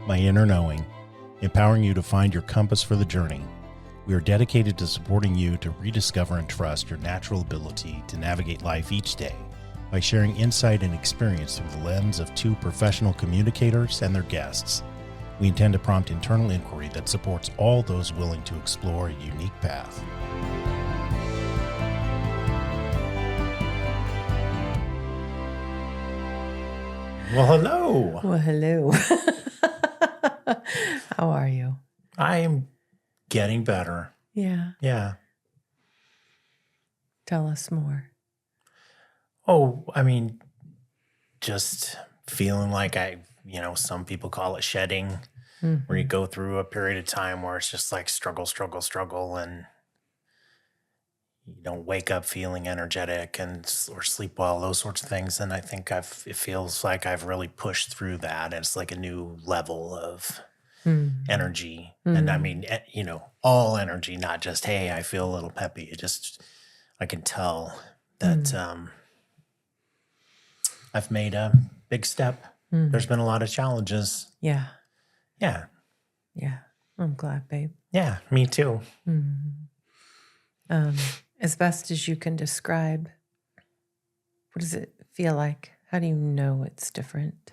My Inner Knowing, empowering you to find your compass for the journey. We are dedicated to supporting you to rediscover and trust your natural ability to navigate life each day by sharing insight and experience through the lens of two professional communicators and their guests. We intend to prompt internal inquiry that supports all those willing to explore a unique path. Well, hello. Well, hello. How are you? I am getting better. Yeah. Yeah. Tell us more. Oh, I mean, just feeling like some people call it shedding, where you go through a period of time where it's just like struggle, and you don't wake up feeling energetic or sleep well, those sorts of things. And I think it feels like I've really pushed through that. It's like a new level of energy. And I mean, all energy, not just, hey, I feel a little peppy. I can tell that I've made a big step. There's been a lot of challenges. Yeah. Yeah. Yeah. I'm glad, babe. Yeah, me too. As best as you can describe, what does it feel like? How do you know it's different?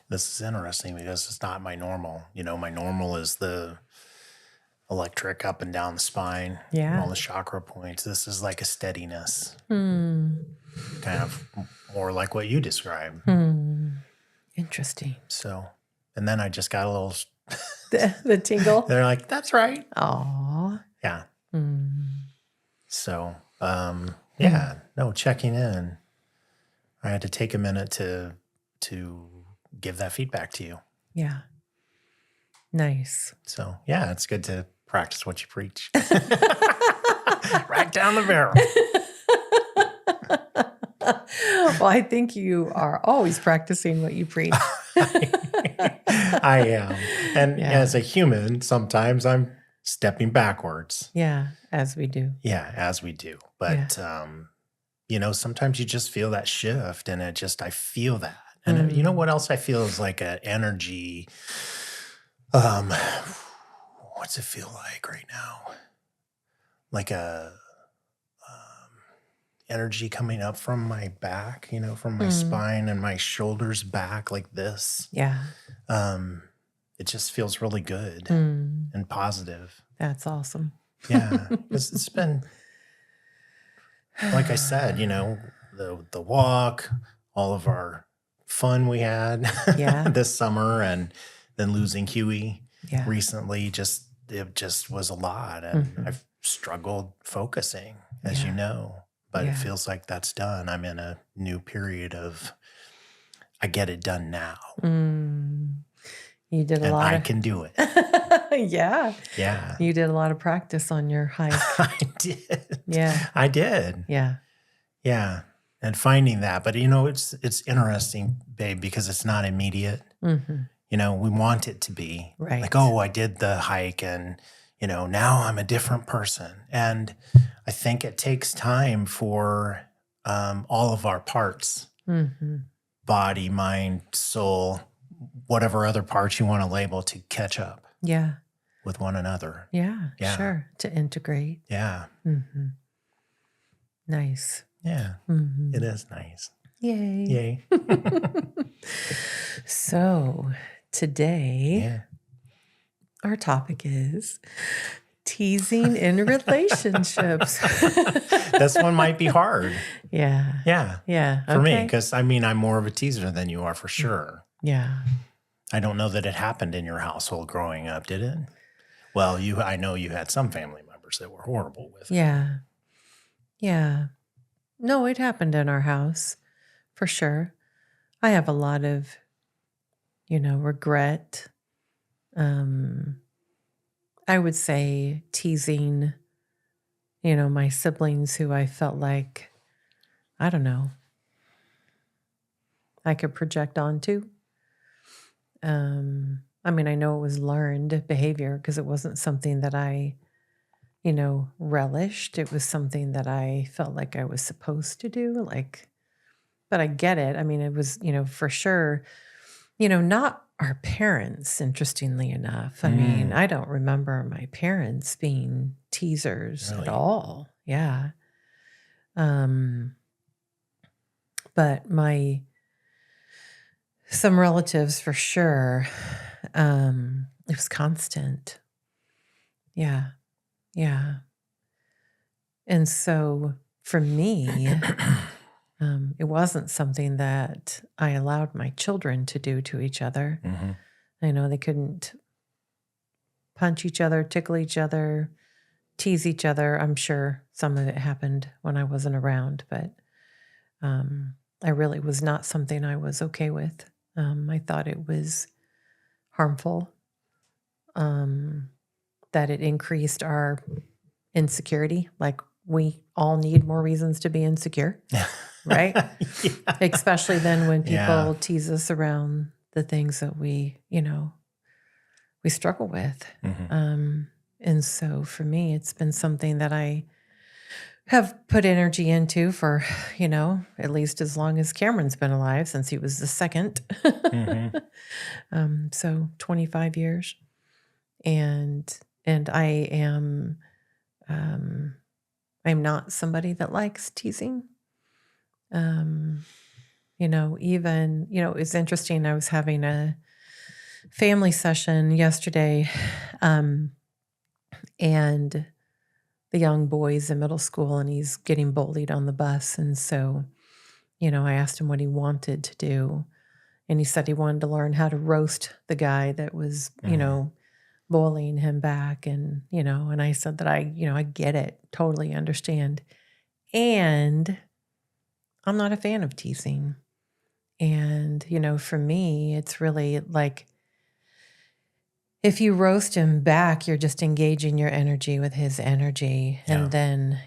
This is interesting because it's not my normal. My normal is the electric up and down the spine, Yeah. all the chakra points. This is like a steadiness, Hmm. kind of more like what you describe. Interesting. So, and then I just got a little, The tingle? they're like, that's right. Aw. Yeah. Mm. So, checking in. I had to take a minute to give that feedback to you. Yeah. Nice. So, yeah, it's good to practice what you preach. Right down the barrel. Well, I think you are always practicing what you preach. I am. And as a human, sometimes I'm stepping backwards. Yeah, as we do. Yeah, as we do. But, sometimes you just feel that shift and I feel that. And you know what else I feel is like an energy. What's it feel like right now? Like a energy coming up from my back, from my spine and my shoulders back like this. Yeah. It just feels really good and positive. That's awesome. Yeah. It's been, like I said, the walk, all of our fun we had this summer, and then losing Huey recently, it just was a lot. And I've struggled focusing, as you know. But it feels like that's done. I'm in a new period of, I get it done now. You did a and lot. I can do it. Yeah. Yeah. You did a lot of practice on your hike. I did. Yeah. I did. Yeah. Yeah. And finding that. But, it's interesting, babe, because it's not immediate. We want it to be. Right. Like, oh, I did the hike and, now I'm a different person. And I think it takes time for all of our parts, body, mind, soul, whatever other parts you want to label, to catch up with one another. Yeah, sure. To integrate. Yeah. Nice. Yeah. It is nice. Yay. Yay. So today, our topic is teasing in relationships. This one might be hard. Yeah. Yeah. Yeah. For me, because I'm more of a teaser than you are, for sure. Yeah. I don't know that it happened in your household growing up, did it? Well, I know you had some family members that were horrible with it. Yeah. Yeah. No, it happened in our house, for sure. I have a lot of, regret. I would say teasing, my siblings who I felt like, I don't know, I could project onto. I mean, I know it was learned behavior because it wasn't something that I, relished. It was something that I felt like I was supposed to do. But I get it. I mean, it was, for sure, not our parents, interestingly enough. I mean, I don't remember my parents being teasers at Really? all. Yeah. But some relatives for sure, it was constant. Yeah. Yeah. And so for me, it wasn't something that I allowed my children to do to each other. Mm-hmm. I know they couldn't punch each other, tickle each other, tease each other. I'm sure some of it happened when I wasn't around, but I really was not something I was okay with. I thought it was harmful, that it increased our insecurity. Like we all need more reasons to be insecure, right? Yeah. Especially then when people Yeah. tease us around the things that we struggle with. Mm-hmm. And so for me, it's been something that I have put energy into for, at least as long as Cameron's been alive, since he was the second. Mm-hmm. So 25 years. And I am, I'm not somebody that likes teasing. Even, it's interesting. I was having a family session yesterday, and the young boy's in middle school and he's getting bullied on the bus. And so, I asked him what he wanted to do. And he said he wanted to learn how to roast the guy that was, bullying him back. And, and I said that I get it, totally understand. And I'm not a fan of teasing. And, for me, it's really like, if you roast him back, you're just engaging your energy with his energy. Yeah. And then,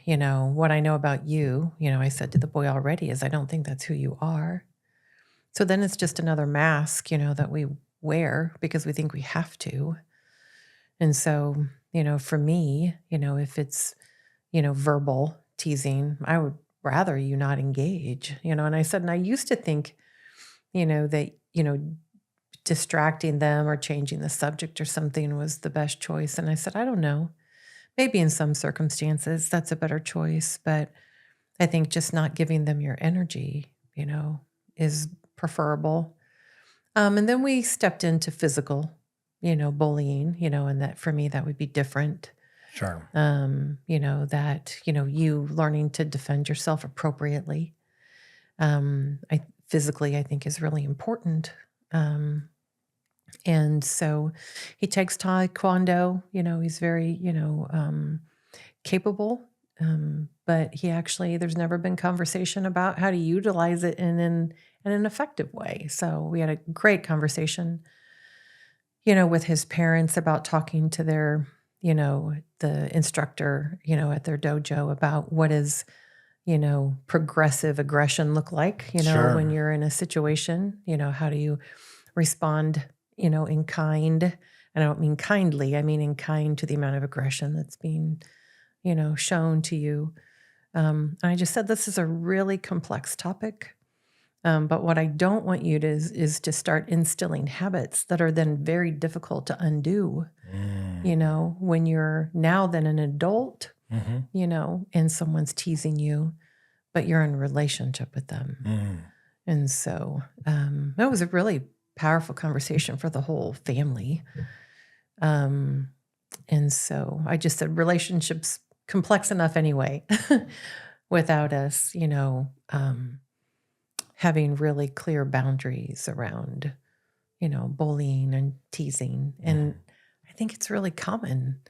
what I know about you, I said to the boy already, is I don't think that's who you are. So then it's just another mask, that we wear because we think we have to. And so, for me, if it's, verbal teasing, I would rather you not engage, and I said, and I used to think, that, distracting them or changing the subject or something was the best choice. And I said, I don't know. Maybe in some circumstances that's a better choice, but I think just not giving them your energy, is preferable. And then we stepped into physical, bullying, and that for me, that would be different. Sure. That, you learning to defend yourself appropriately. I think is really important. And so he takes taekwondo, he's very, capable. But there's never been conversation about how to utilize it in an effective way. So we had a great conversation, with his parents about talking to their, the instructor, at their dojo about what is, progressive aggression look like, Sure. when you're in a situation, how do you respond, in kind? And I don't mean kindly, I mean in kind to the amount of aggression that's being, shown to you. And I just said, this is a really complex topic. But what I don't want you to is to start instilling habits that are then very difficult to undo, when you're now then an adult, and someone's teasing you, but you're in a relationship with them. And so that was a really powerful conversation for the whole family. And so I just said, relationships complex enough anyway, without us, having really clear boundaries around, bullying and teasing. And I think it's really common,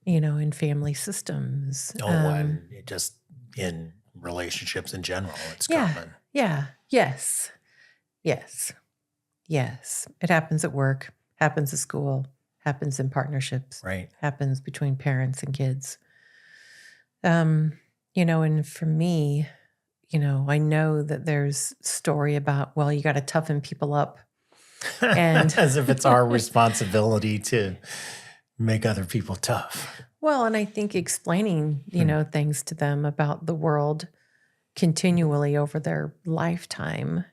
in family systems. And it just in relationships in general, it's Yeah. common. Yeah. Yes. Yes. Yes. It happens at work, happens at school, happens in partnerships, Right. happens between parents and kids. And for me, I know that there's story about, well, you got to toughen people up. And As if it's our responsibility to make other people tough. well, and I think explaining, things to them about the world continually over their lifetime,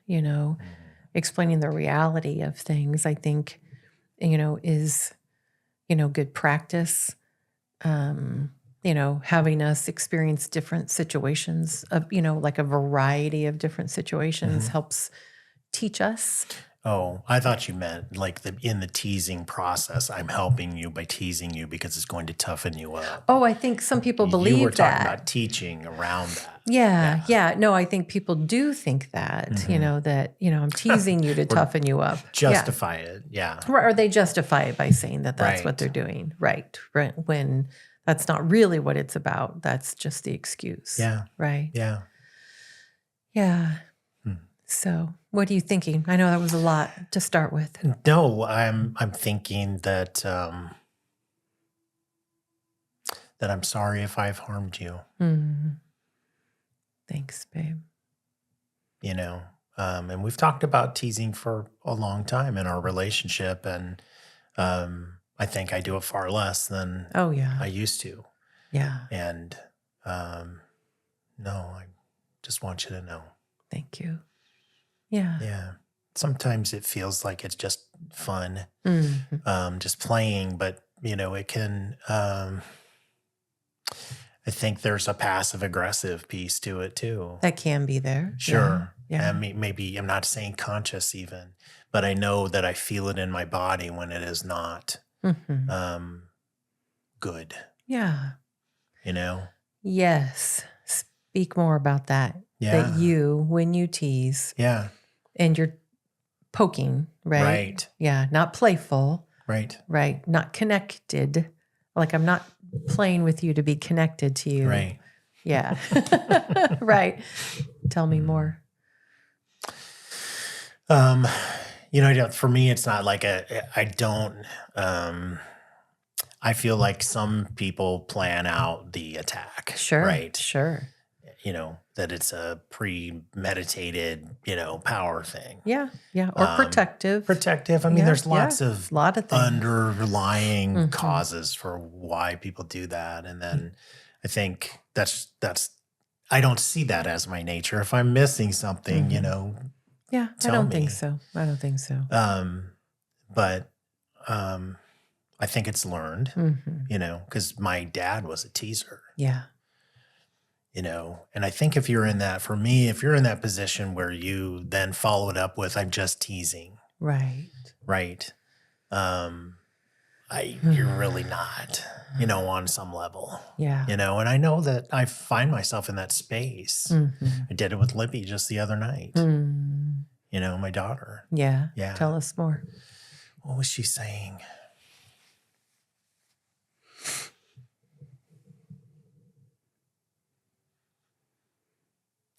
explaining the reality of things, I think, is, good practice. Having us experience different situations of, like a variety of different situations helps teach us. Oh, I thought you meant like in the teasing process, I'm helping you by teasing you because it's going to toughen you up. Oh, I think some people believe You were talking that. about teaching around that. Yeah. No, I think people do think that, that, I'm teasing you to toughen you up. Justify it. Yeah. Or they justify it by saying that that's what they're doing. Right. When that's not really what it's about. That's just the excuse. Yeah. Right. Yeah. Yeah. So what are you thinking? I know that was a lot to start with. No, I'm thinking that that I'm sorry if I've harmed you. Thanks, babe. And we've talked about teasing for a long time in our relationship, and I think I do it far less than I used to. Yeah. And no, I just want you to know. Thank you. Yeah. Yeah. Sometimes it feels like it's just fun, just playing, but it can. I think there's a passive aggressive piece to it too. That can be there. Sure. Yeah. And maybe I'm not saying conscious even, but I know that I feel it in my body when it is not good. Yeah. Yes. Speak more about that. Yeah. That when you tease. Yeah. And you're poking, right? Right. Yeah. Not playful. Right. Right. Not connected. Like I'm not playing with you to be connected to you. Right. Yeah. Right. Tell me more. For me, it's not like I feel like some people plan out the attack. Sure. Right. Sure. That it's a premeditated, power thing. Yeah. Yeah. Or protective. Protective. I mean, there's lots a of lot of things. Underlying causes for why people do that. And then I think that's I don't see that as my nature. If I'm missing something, Yeah, I don't think so. But I think it's learned, because my dad was a teaser. Yeah. And I think if you're in that position where you then follow it up with, I'm just teasing. Right. Right. You're really not, on some level. Yeah. And I know that I find myself in that space. I did it with Libby just the other night. My daughter. Yeah. Yeah. Tell us more. What was she saying?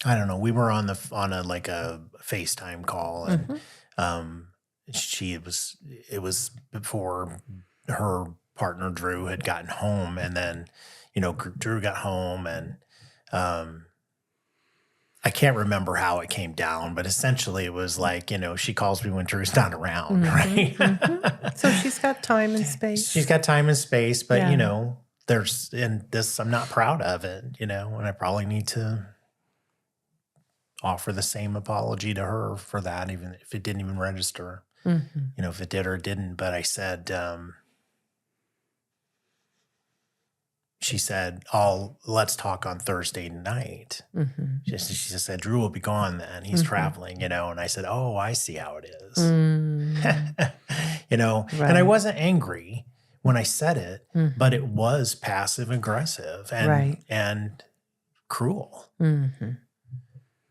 I don't know. We were on a FaceTime call, and it was before her partner Drew had gotten home, and then Drew got home, and I can't remember how it came down, but essentially it was like, she calls me when Drew's not around, right? So she's got time and space. She's got time and space, but there's in this, I'm not proud of it, and I probably need to offer the same apology to her for that, even if it didn't even register, if it did or didn't. But I said, she said, let's talk on Thursday night. She just said, Drew will be gone then. He's traveling, and I said, oh, I see how it is. Right. And I wasn't angry when I said it, but it was passive aggressive and cruel.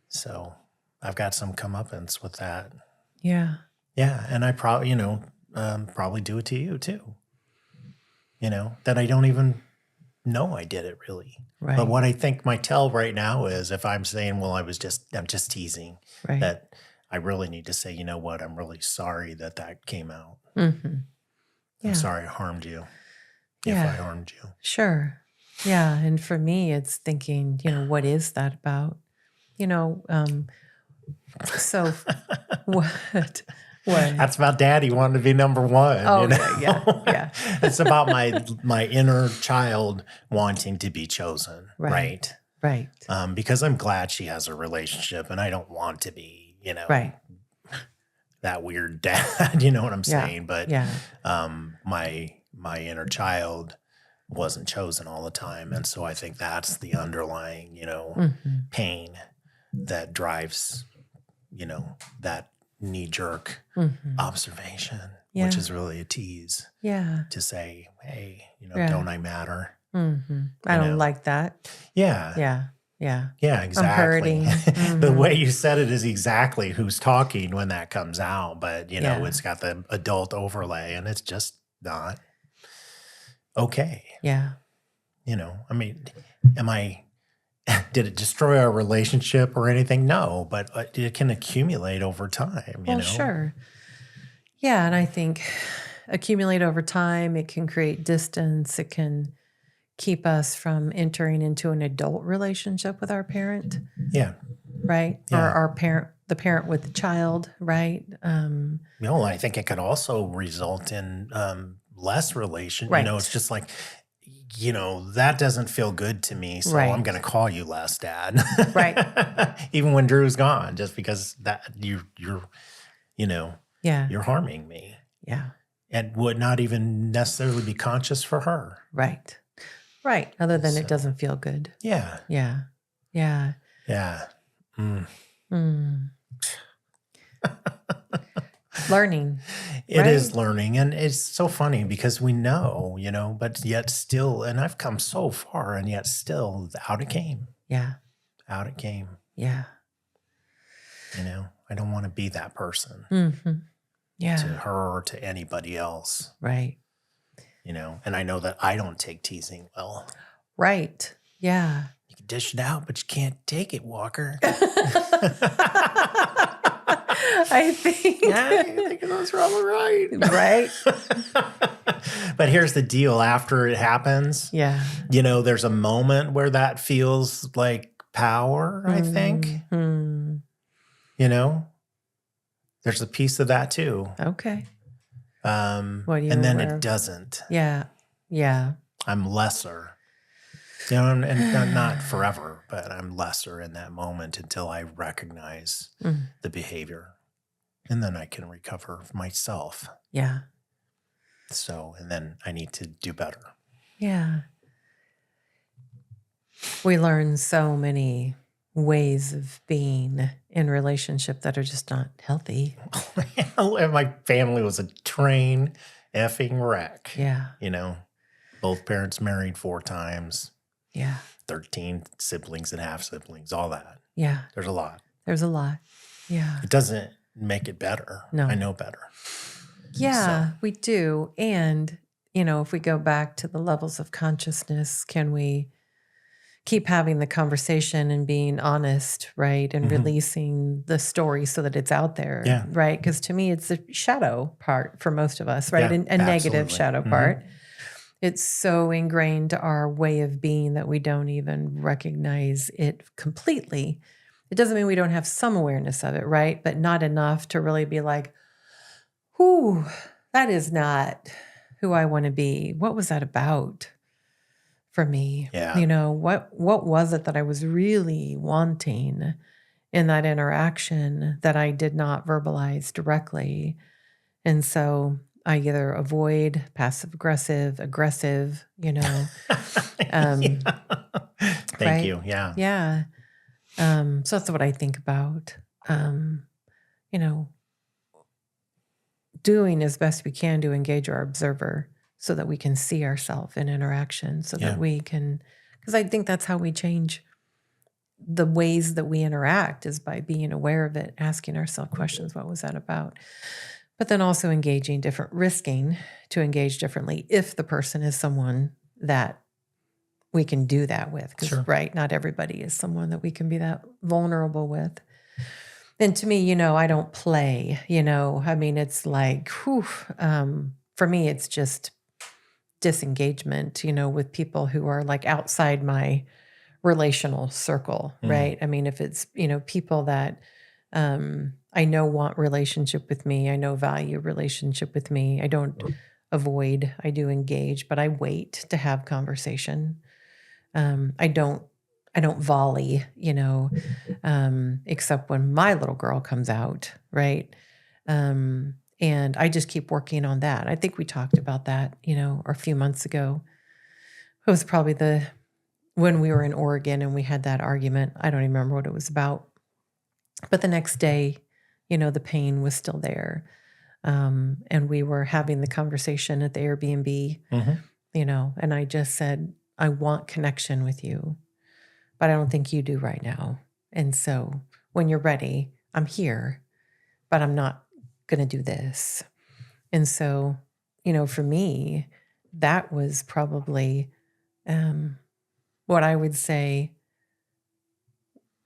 So I've got some comeuppance with that. Yeah. Yeah. And I probably, probably do it to you too. That I don't even know I did it really. Right. But what I think my tell right now is if I'm saying, well, I'm just teasing, that I really need to say, you know what, I'm really sorry that came out. Yeah. I'm sorry I harmed you. If I harmed you. Sure. Yeah. And for me, it's thinking, what is that about? You know, so what? What? That's about daddy wanting to be number one. Oh, you know? yeah. It's about my inner child wanting to be chosen, right? Right. Because I'm glad she has a relationship, and I don't want to be, Right. that weird dad. You know what I'm Yeah. saying? But Yeah. my inner child wasn't chosen all the time, and so I think that's the underlying, pain that drives, that knee-jerk observation, Yeah. which is really a tease Yeah. to say, hey, Yeah. don't I matter? I don't like that. Yeah. Yeah. Yeah, exactly. I'm hurting. The way you said it is exactly who's talking when that comes out, but it's got the adult overlay, and it's just not okay. Yeah. I mean, did it destroy our relationship or anything? No, but it can accumulate over time, Well, sure. Yeah, and I think accumulate over time, it can create distance. It can keep us from entering into an adult relationship with our parent. Yeah. Right? Yeah. Or the parent with the child, right? I think it could also result in less relation. Right. It's just like, that doesn't feel good to me, so Right. I'm going to call you less, Dad. Right. Even when Drew's gone, just because that you're Yeah. you're harming me. Yeah. And would not even necessarily be conscious for her. Right. Right. Other than it doesn't feel good. Yeah. Yeah. Yeah. Yeah. Learning. It is learning. And it's so funny because we know, but yet still, and I've come so far, and yet still out it came. Yeah. Out it came. Yeah. I don't want to be that person Yeah. to her or to anybody else. Right. And I know that I don't take teasing well. Right. Yeah. You can dish it out, but you can't take it, Walker. I think that's probably right. Right. But here's the deal. After it happens, there's a moment where that feels like power, I think. There's a piece of that too. Okay. And then it doesn't. Yeah. Yeah. I'm lesser. And not forever, but I'm lesser in that moment until I recognize the behavior. And then I can recover myself. Yeah. So, and then I need to do better. Yeah. We learn so many ways of being in relationship that are just not healthy. And my family was a train effing wreck. Yeah. Both parents married 4 times. Yeah. 13 siblings and half siblings, all that. Yeah. There's a lot. Yeah. It doesn't make it better. No. I know better. Yeah, we do. And, if we go back to the levels of consciousness, can we keep having the conversation and being honest, right? And releasing the story so that it's out there, right? Because to me, it's the shadow part for most of us, right? Yeah, a negative shadow part. It's so ingrained to our way of being that we don't even recognize it completely. It doesn't mean we don't have some awareness of it, right? But not enough to really be like, whew, that is not who I want to be. What was that about for me? Yeah. What was it that I was really wanting in that interaction that I did not verbalize directly? And so I either avoid, passive aggressive, Thank you. Yeah. Yeah. So that's what I think about, doing as best we can to engage our observer so that we can see ourselves in interaction, so that we can, because I think that's how we change the ways that we interact, is by being aware of it, asking ourselves questions. What was that about? But then also risking to engage differently if the person is someone that we can do that with. Because, right, not everybody is someone that we can be that vulnerable with. And to me, I don't play, I mean, it's like, for me, it's just disengagement, with people who are like outside my relational circle, right? I mean, if it's, people that I know want relationship with me, I know value relationship with me, I don't avoid, I do engage, but I wait to have conversation. I don't volley, except when my little girl comes out, right? And I just keep working on that. I think we talked about that, a few months ago. It was probably when we were in Oregon and we had that argument. I don't even remember what it was about. But the next day, the pain was still there. And we were having the conversation at the Airbnb, and I just said, I want connection with you, but I don't think you do right now. And so when you're ready, I'm here, but I'm not going to do this. And so, for me, that was probably what I would say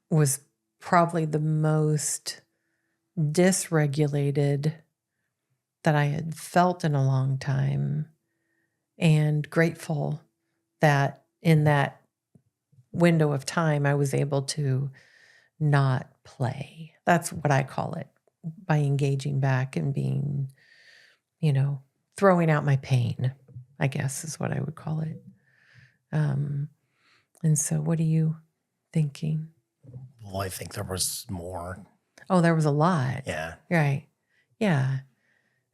was probably the most dysregulated that I had felt in a long time, and grateful that in that window of time, I was able to not play. That's what I call it, by engaging back and being, throwing out my pain, I guess is what I would call it. And so what are you thinking? Well, I think there was more. Oh, there was a lot. Yeah. Right. Yeah.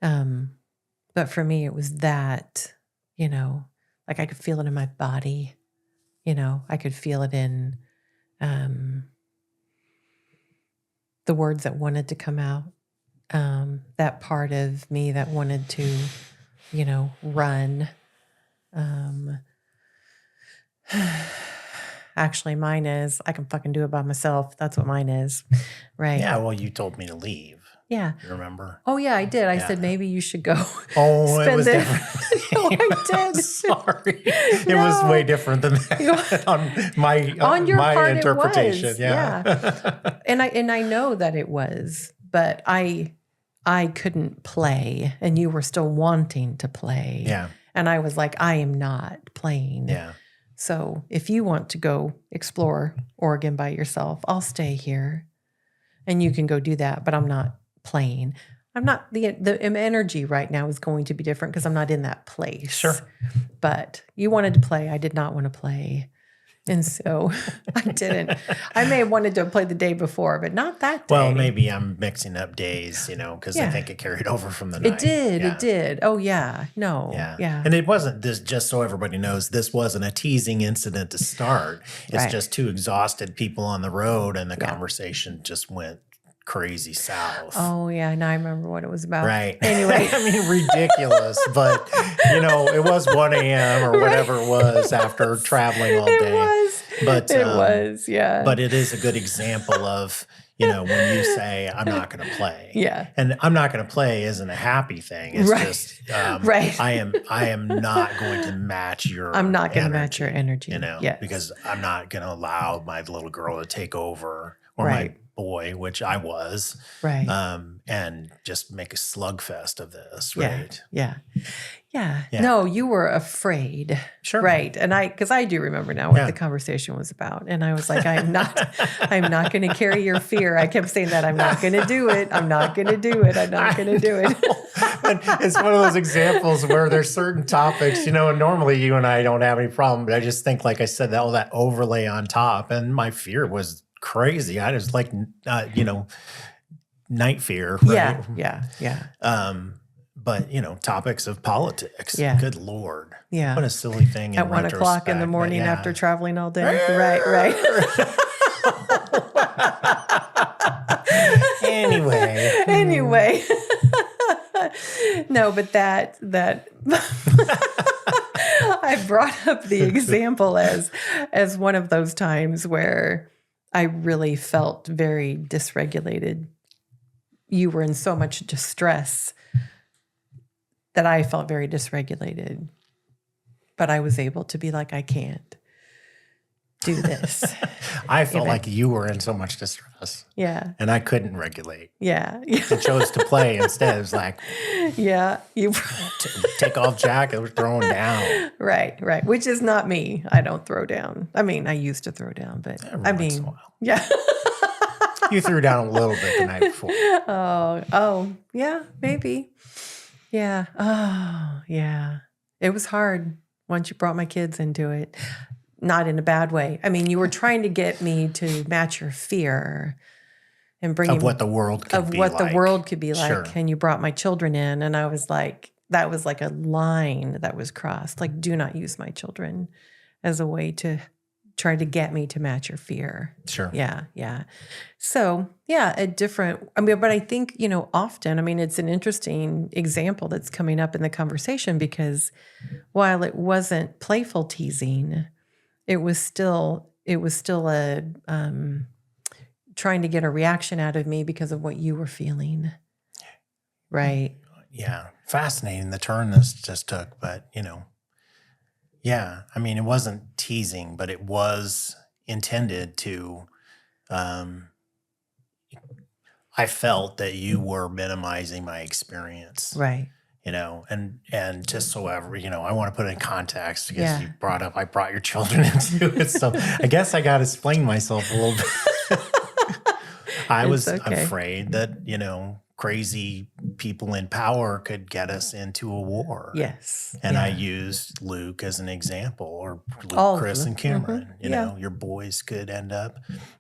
But for me, it was that, like I could feel it in my body, I could feel it in the words that wanted to come out, that part of me that wanted to, run. Actually, mine is, I can fucking do it by myself. That's what mine is. Right. Yeah. Well, you told me to leave. Yeah. You remember? Oh, yeah, I did. I said, maybe you should go. Oh, it was different. No, I did. Sorry. It was way different than that on your my part, interpretation. It was. Yeah. And I know that it was, but I couldn't play, and you were still wanting to play. Yeah. And I was like, I am not playing. Yeah. So if you want to go explore Oregon by yourself, I'll stay here and you can go do that, but I'm not playing. I'm not, the energy right now is going to be different because I'm not in that place. Sure. But you wanted to play. I did not want to play. And so I didn't. I may have wanted to have played the day before, but not that day. Well, maybe I'm mixing up days, because I think it carried over from the night. It did. Yeah. It did. Oh, yeah. No. Yeah. Yeah. And it wasn't this, just so everybody knows, this wasn't a teasing incident to start. It's just two exhausted people on the road, and the conversation just went crazy south. Oh, yeah. Now I remember what it was about. Right. Anyway. I mean, ridiculous, but, it was 1 a.m. or whatever it was after traveling all day. It was. But it was, yeah. But it is a good example of, when you say, I'm not going to play. Yeah. And I'm not going to play isn't a happy thing. It's just, right. I am not going to match your I'm not going to match your energy. Yes. Because I'm not going to allow my little girl to take over, or right. my boy, which I was, right. And just make a slugfest of this, right? Yeah. No, you were afraid. Sure. Right. And because I do remember now what the conversation was about. And I was like, I'm not going to carry your fear. I kept saying that I'm not going to do it. I'm not going to do it. I'm not going to do it. And it's one of those examples where there's certain topics, and normally you and I don't have any problem, but I just think, like I said, all that overlay on top, and my fear was crazy. I was like, night fear. Right? Yeah. But, topics of politics. Yeah. Good Lord. Yeah. What a silly thing. At 1 o'clock in the morning after traveling all day. Right. Anyway. No, but that I brought up the example as one of those times where I really felt very dysregulated. You were in so much distress that I felt very dysregulated, but I was able to be like, I can't. do this. I felt like you were in so much distress. Yeah. And I couldn't regulate. Yeah. I chose to play instead. It was like, Yeah. You take off jacket, we're throwing down. Right. Which is not me. I don't throw down. I mean, I used to throw down, but Every once in a while. yeah. You threw down a little bit the night before. Oh, yeah, maybe. Yeah. Oh, yeah. It was hard once you brought my kids into it. Not in a bad way. I mean, you were trying to get me to match your fear and bring Of what the world could be like. the world could be like. Sure. And you brought my children in, and I was like, that was like a line that was crossed. Like, do not use my children as a way to try to get me to match your fear. Sure. Yeah. So, yeah, but I think, often, it's an interesting example that's coming up in the conversation because while it wasn't playful teasing, it was still a trying to get a reaction out of me because of what you were feeling. Right. Yeah. Fascinating the turn this just took, but yeah. It wasn't teasing, but it was intended to, I felt that you were minimizing my experience. Right. And just so ever, I want to put it in context because Yeah. you I brought your children into it. So I guess I got to explain myself a little bit. I was afraid that, crazy people in power could get us into a war. Yes. And yeah. I used Luke as an example, or All Chris of and Cameron. Yeah. Your boys could end up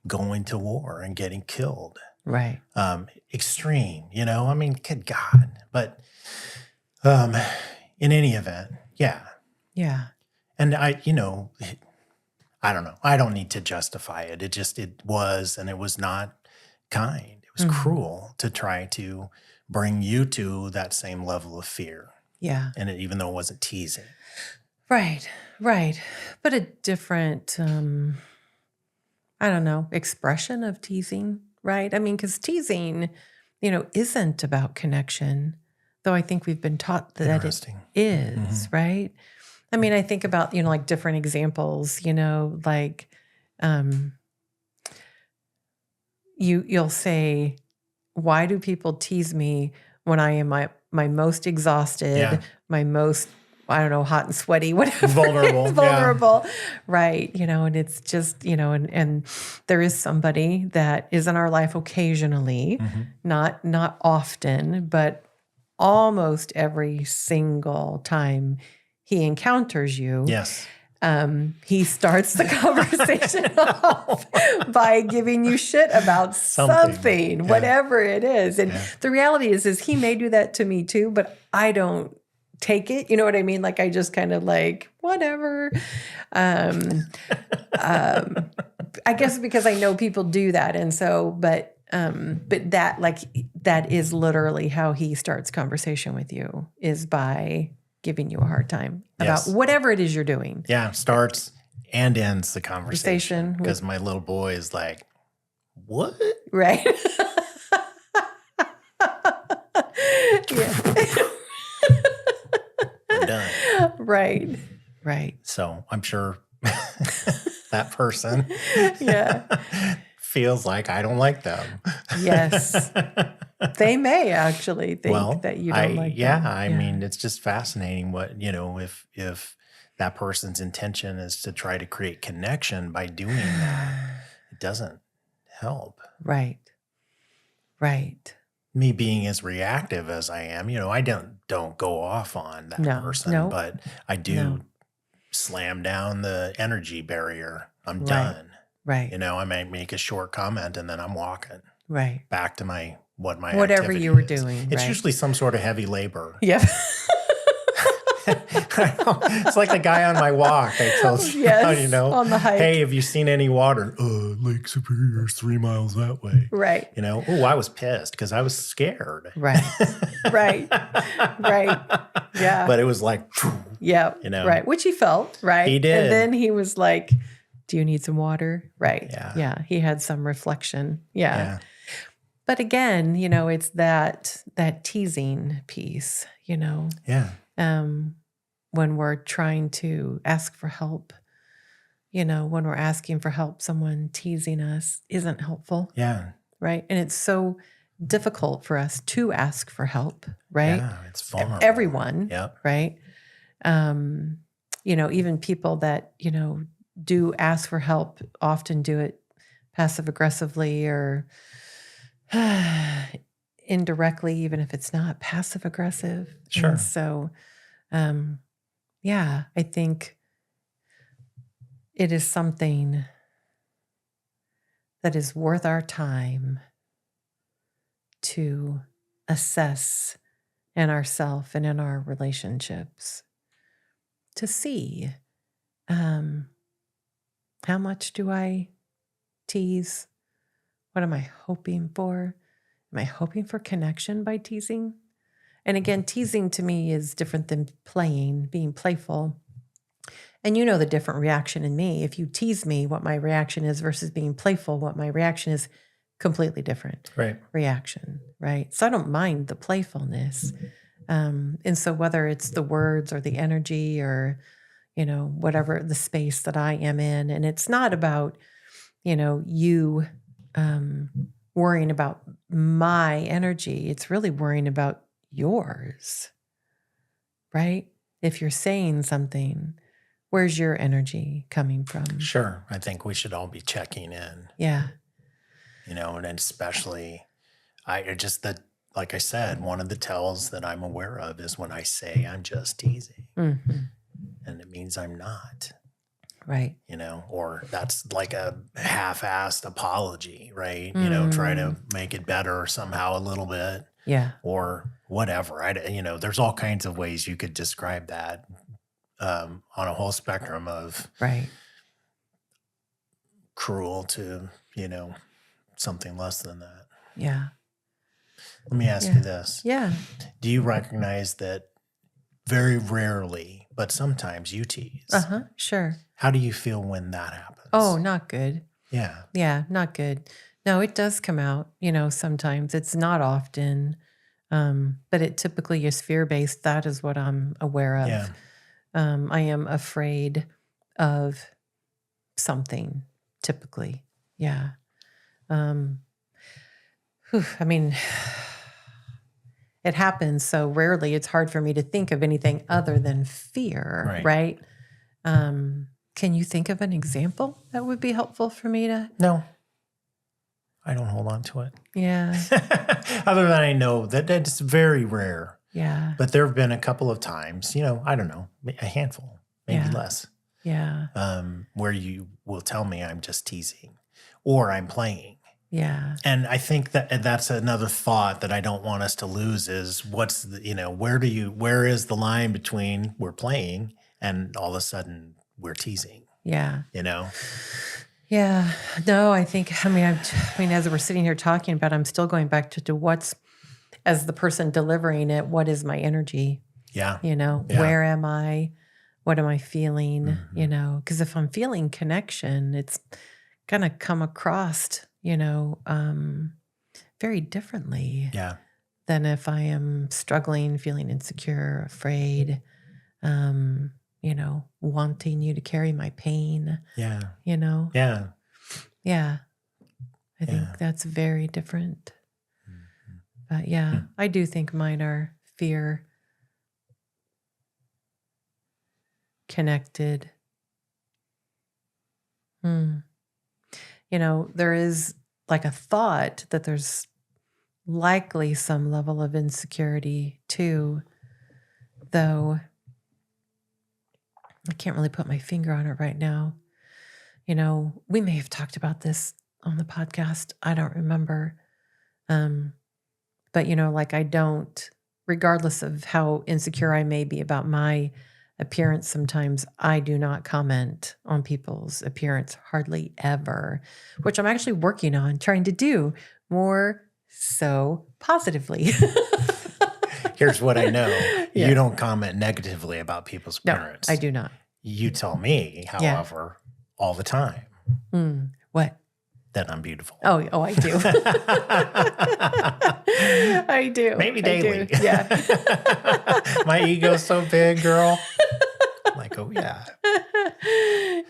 going to war and getting killed. Right. Extreme, good God. But in any event, yeah. Yeah. And I don't know. I don't need to justify it. It was, and it was not kind. It was cruel to try to bring you to that same level of fear. Yeah. And even though it wasn't teasing. Right. But a different, I don't know, expression of teasing, right? Because teasing, isn't about connection, though I think we've been taught that it is, right? I think about, like different examples, like you'll say, why do people tease me when I am my most exhausted, my most, I don't know, hot and sweaty, whatever. Vulnerable. Yeah. Right. And it's just, and there is somebody that is in our life occasionally, not often, but almost every single time he encounters you. Yes. He starts the conversation off by giving you shit about something, whatever it is. And the reality is he may do that to me too, but I don't take it. You know what I mean? Like I just kind of like, whatever. I guess because I know people do that. And so, but that is literally how he starts conversation with you, is by giving you a hard time about whatever it is you're doing. Yeah, starts and ends the conversation. Because my little boy is like, what? Right. Yeah. We're done. Right. So I'm sure that person feels like I don't like them. Yes. They may actually think that you don't like them. I mean, it's just fascinating what, if that person's intention is to try to create connection by doing that, it doesn't help. Right. Me being as reactive as I am, I don't go off on that person, but I do slam down the energy barrier. I'm done. Right. I might make a short comment and then I'm walking back to whatever you were doing. It's usually some sort of heavy labor. Yeah. It's like the guy on my walk I told you about, on the hike. Hey, have you seen any water? Lake Superior's 3 miles that way. Right. I was pissed because I was scared. Right. Yeah. But it was like, right. Which he felt, right? He did. And then he was like, do you need some water? Right. Yeah. He had some reflection. Yeah. But again, it's that teasing piece, Yeah. when we're trying to ask for help, when we're asking for help, someone teasing us isn't helpful. Yeah. Right. And it's so difficult for us to ask for help, right? Yeah. It's vulnerable. Everyone. Yep. Right. Even people that, do ask for help often do it passive aggressively or indirectly, even if it's not passive aggressive. Sure. And so, I think it is something that is worth our time to assess in ourselves and in our relationships to see how much do I tease? What am I hoping for? Am I hoping for connection by teasing? And again, teasing to me is different than playing, being playful. And the different reaction in me. If you tease me, what my reaction is versus being playful, what my reaction is, completely different reaction, right? So I don't mind the playfulness. And so whether it's the words or the energy or, whatever the space that I am in, and it's not about, you worrying about my energy. It's really worrying about yours, right? If you're saying something, where's your energy coming from? Sure. I think we should all be checking in. Yeah. And then especially, like I said, one of the tells that I'm aware of is when I say I'm just teasing. Mm-hmm. And it means I'm not. Right. Or that's like a half-assed apology, right? Try to make it better somehow a little bit. Yeah. Or whatever. There's all kinds of ways you could describe that on a whole spectrum of cruel to, something less than that. Yeah. Let me ask you this. Yeah. Do you recognize that very rarely, but sometimes you tease? Sure. How do you feel when that happens? Oh, not good. Yeah. Yeah, not good. No, it does come out, sometimes. It's not often, but it typically is fear-based. That is what I'm aware of. Yeah. I am afraid of something, typically. Yeah. It happens so rarely, it's hard for me to think of anything other than fear, right? Can you think of an example that would be helpful for me to? No. I don't hold on to it. Yeah. Other than I know that it's very rare. Yeah. But there have been a couple of times, I don't know, a handful, maybe less. Yeah. Where you will tell me I'm just teasing or I'm playing. Yeah. And I think that that's another thought that I don't want us to lose is what's the, where is the line between we're playing and all of a sudden we're teasing? Yeah. Yeah. No, I think, as we're sitting here talking about, I'm still going back to what's, as the person delivering it, what is my energy? Yeah. Where am I? What am I feeling? Because if I'm feeling connection, it's going to come across, very differently than if I am struggling, feeling insecure, afraid, wanting you to carry my pain. Yeah. Yeah. Yeah. I think that's very different. But I do think mine are fear connected. There is like a thought that there's likely some level of insecurity too, though I can't really put my finger on it right now. We may have talked about this on the podcast. I don't remember. But, I don't, regardless of how insecure I may be about my appearance, sometimes I do not comment on people's appearance hardly ever, which I'm actually working on trying to do more so positively. Here's what I know. You don't comment negatively about people's appearance. No, I do not. You tell me, however, all the time. What? That I'm beautiful. Oh, I do. I do. Maybe daily. Do. Yeah. My ego's so big, girl. I'm like, oh, yeah.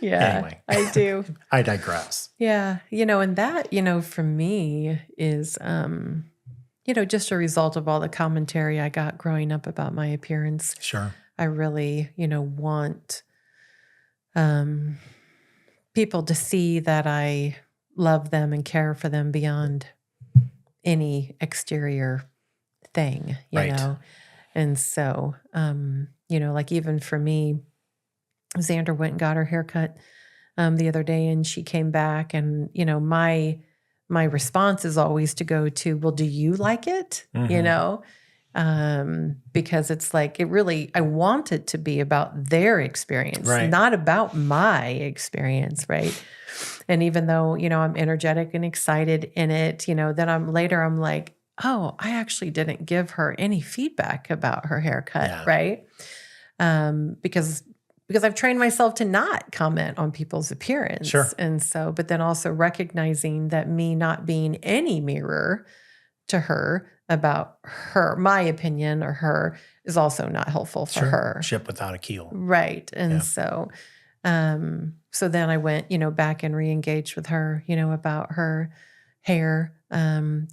Yeah, Anyway, I do. I digress. Yeah. And that, for me is, just a result of all the commentary I got growing up about my appearance. Sure. I really, want people to see that I love them and care for them beyond any exterior thing, Right. And so, like even for me, Xander went and got her haircut the other day, and she came back, and my response is always to go to, well, do you like it? Because it's like I want it to be about their experience, Right. not about my experience, right? And even though I'm energetic and excited in it, then I'm like, oh, I actually didn't give her any feedback about her haircut, right? Because I've trained myself to not comment on people's appearance. Sure. And so, but then also recognizing that me not being any mirror to her about my opinion or her is also not helpful for her. Ship without a keel. Right. And so then I went, back and re-engaged with her, about her hair,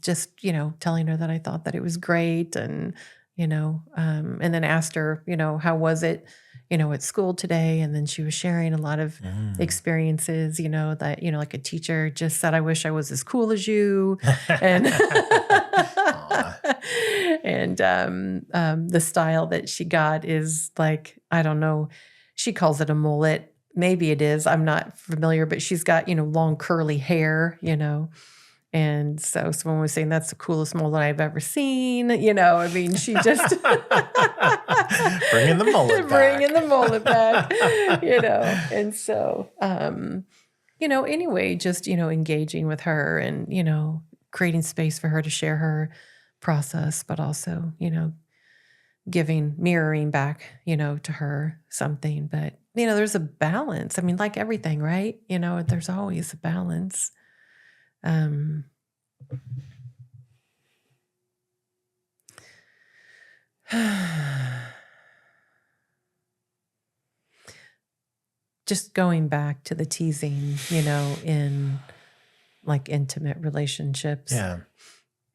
just, telling her that I thought that it was great and then asked her, how was it, at school today? And then she was sharing a lot of experiences, that, like a teacher just said, I wish I was as cool as you. And, the style that she got is like, I don't know, she calls it a mullet. Maybe it is. I'm not familiar, but she's got, long curly hair, And so someone was saying that's the coolest mullet I've ever seen. I mean, she just bringing the mullet back. Bringing the mullet back, And so, anyway, just, engaging with her and, creating space for her to share her process, but also, mirroring back, to her something. But, there's a balance. I mean, like everything, right? There's always a balance. Just going back to the teasing, in like intimate relationships. Yeah.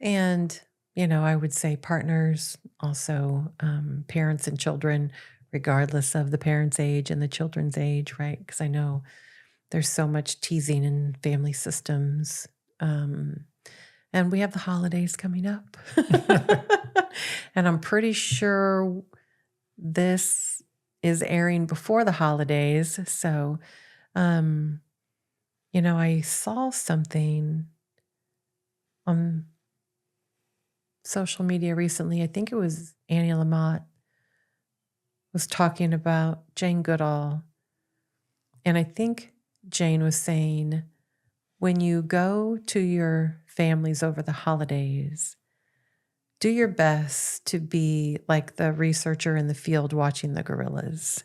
And, I would say partners, also parents and children, regardless of the parent's age and the children's age, right? Because I know there's so much teasing in family systems. And we have the holidays coming up. And I'm pretty sure this is airing before the holidays. So, I saw something on social media recently. I think it was Annie Lamott was talking about Jane Goodall. And I think Jane was saying, when you go to your families over the holidays, do your best to be like the researcher in the field watching the gorillas.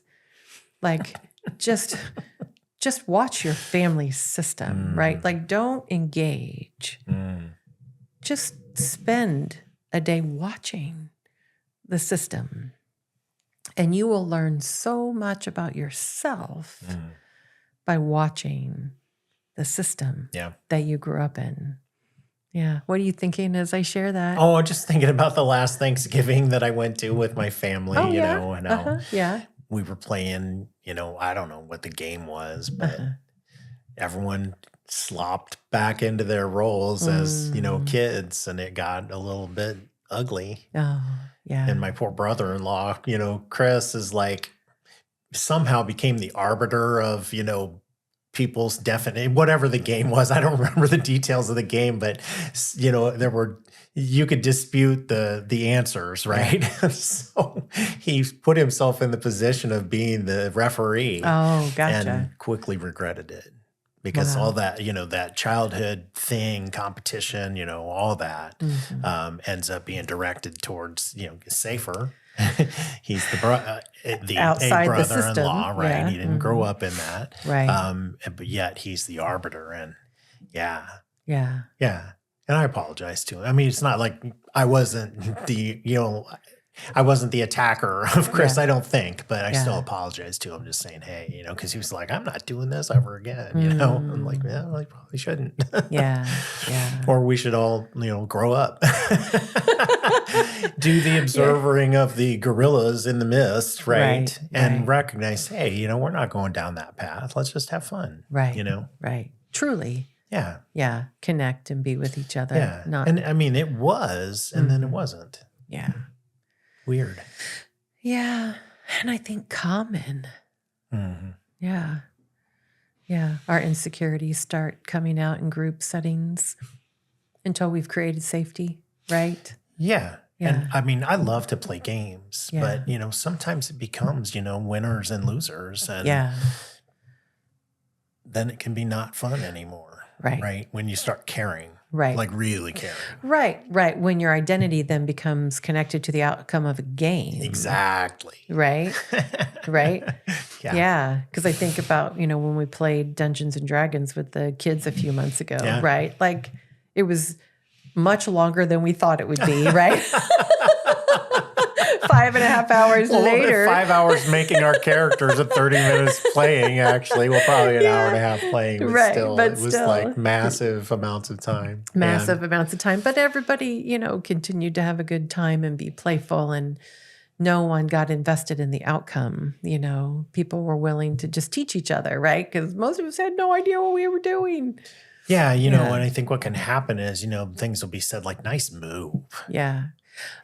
Like just watch your family system, right? Like don't engage. Just spend a day watching the system. And you will learn so much about yourself by watching the system that you grew up in. Yeah. What are you thinking as I share that? Oh, just thinking about the last Thanksgiving that I went to with my family, and we were playing, I don't know what the game was, but everyone slopped back into their roles as, kids, and it got a little bit ugly. Oh, yeah. And my poor brother-in-law, Chris is like somehow became the arbiter of, people's definite, whatever the game was. I don't remember the details of the game, but you could dispute the answers, right? So he put himself in the position of being the referee. Oh, gotcha. And quickly regretted it because all that, that childhood thing, competition, all that ends up being directed towards, safer. He's the outside a the system, brother-in-law, right? Yeah. He didn't grow up in that, right? But yet he's the arbiter, and yeah. And I apologize to him. I mean, it's not like I wasn't the I wasn't the attacker of Chris, Yeah. I don't think, but I still Yeah. apologize to him, just saying, hey, because he was like, I'm not doing this ever again. I'm like, yeah, I probably shouldn't. Yeah. Yeah. Or we should all, grow up. Do the observing of the gorillas in the mist, right? And recognize, hey, we're not going down that path. Let's just have fun. Right. Right. Truly. Yeah. Yeah. Connect and be with each other. Yeah. And I mean, it was, and then it wasn't. Yeah. Weird. Yeah. And I think common. Mm-hmm. Yeah. Yeah. Our insecurities start coming out in group settings until we've created safety, right? Yeah. Yeah. And I mean, I love to play games, but, sometimes it becomes, winners and losers. And then it can be not fun anymore. Right. When you start caring. Right. Like really caring. Right. When your identity then becomes connected to the outcome of a game. Exactly. Right. Yeah. Because I think about, when we played Dungeons and Dragons with the kids a few months ago, right? Like it was much longer than we thought it would be, right? 5.5 hours later. 5 hours making our characters and 30 minutes playing, actually. Well, probably an hour and a half playing. But still, it was like massive amounts of time. Amounts of time. But everybody, continued to have a good time and be playful, and no one got invested in the outcome. People were willing to just teach each other, right? Because most of us had no idea what we were doing. Yeah, and I think what can happen is, things will be said like, nice move. Yeah.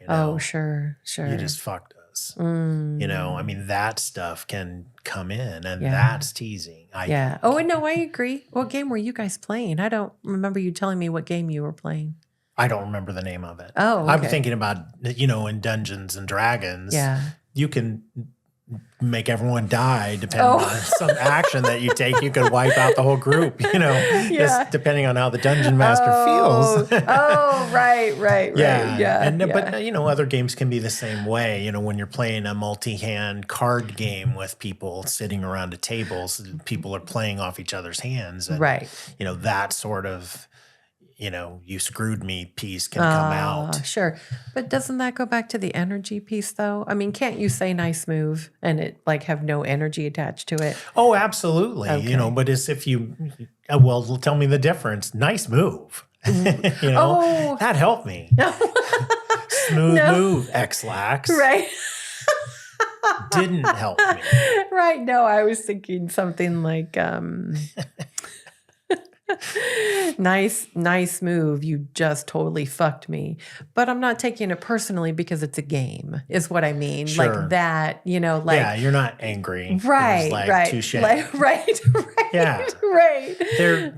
Oh, sure. You just fucked us. I mean, that stuff can come in, and that's teasing. Oh, and no, I agree. What game were you guys playing? I don't remember you telling me what game you were playing. I don't remember the name of it. Oh, okay. I'm thinking about, in Dungeons and Dragons, you can make everyone die depending on some action that you take. You could wipe out the whole group, just depending on how the dungeon master feels. Right. But other games can be the same way. When you're playing a multi-hand card game with people sitting around a table, so people are playing off each other's hands. And, that sort of, you screwed me piece can come out. Sure. But doesn't that go back to the energy piece, though? I mean, can't you say nice move and it have no energy attached to it? Oh, absolutely. Okay. But as if you, tell me the difference. Nice move. That helped me. Smooth move, X-Lax. Right. Didn't help me. Right. No, I was thinking something like, nice move. You just totally fucked me. But I'm not taking it personally because it's a game, is what I mean. Sure. Like that, yeah, you're not angry. Right. Touche. Right. Yeah.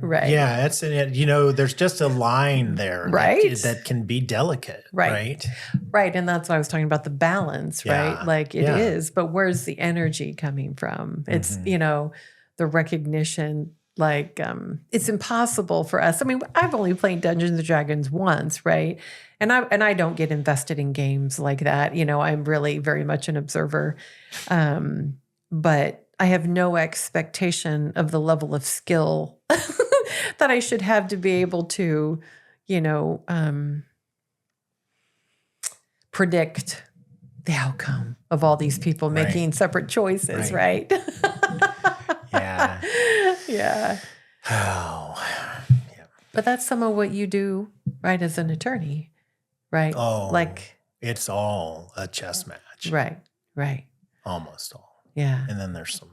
Right. Yeah, that's it. There's just a line there. Right. That can be delicate. Right. Right. And that's why I was talking about the balance, right? Yeah. Like it is, but where's the energy coming from? It's, the recognition. It's impossible for us. I mean, I've only played Dungeons and Dragons once, right? And I don't get invested in games like that. I'm really very much an observer. But I have no expectation of the level of skill that I should have to be able to, predict the outcome of all these people making separate choices, right? Yeah. Yeah. Oh. Yeah. But that's some of what you do, right, as an attorney, right? Oh. It's all a chess match. Right. Almost all. Yeah. And then there's some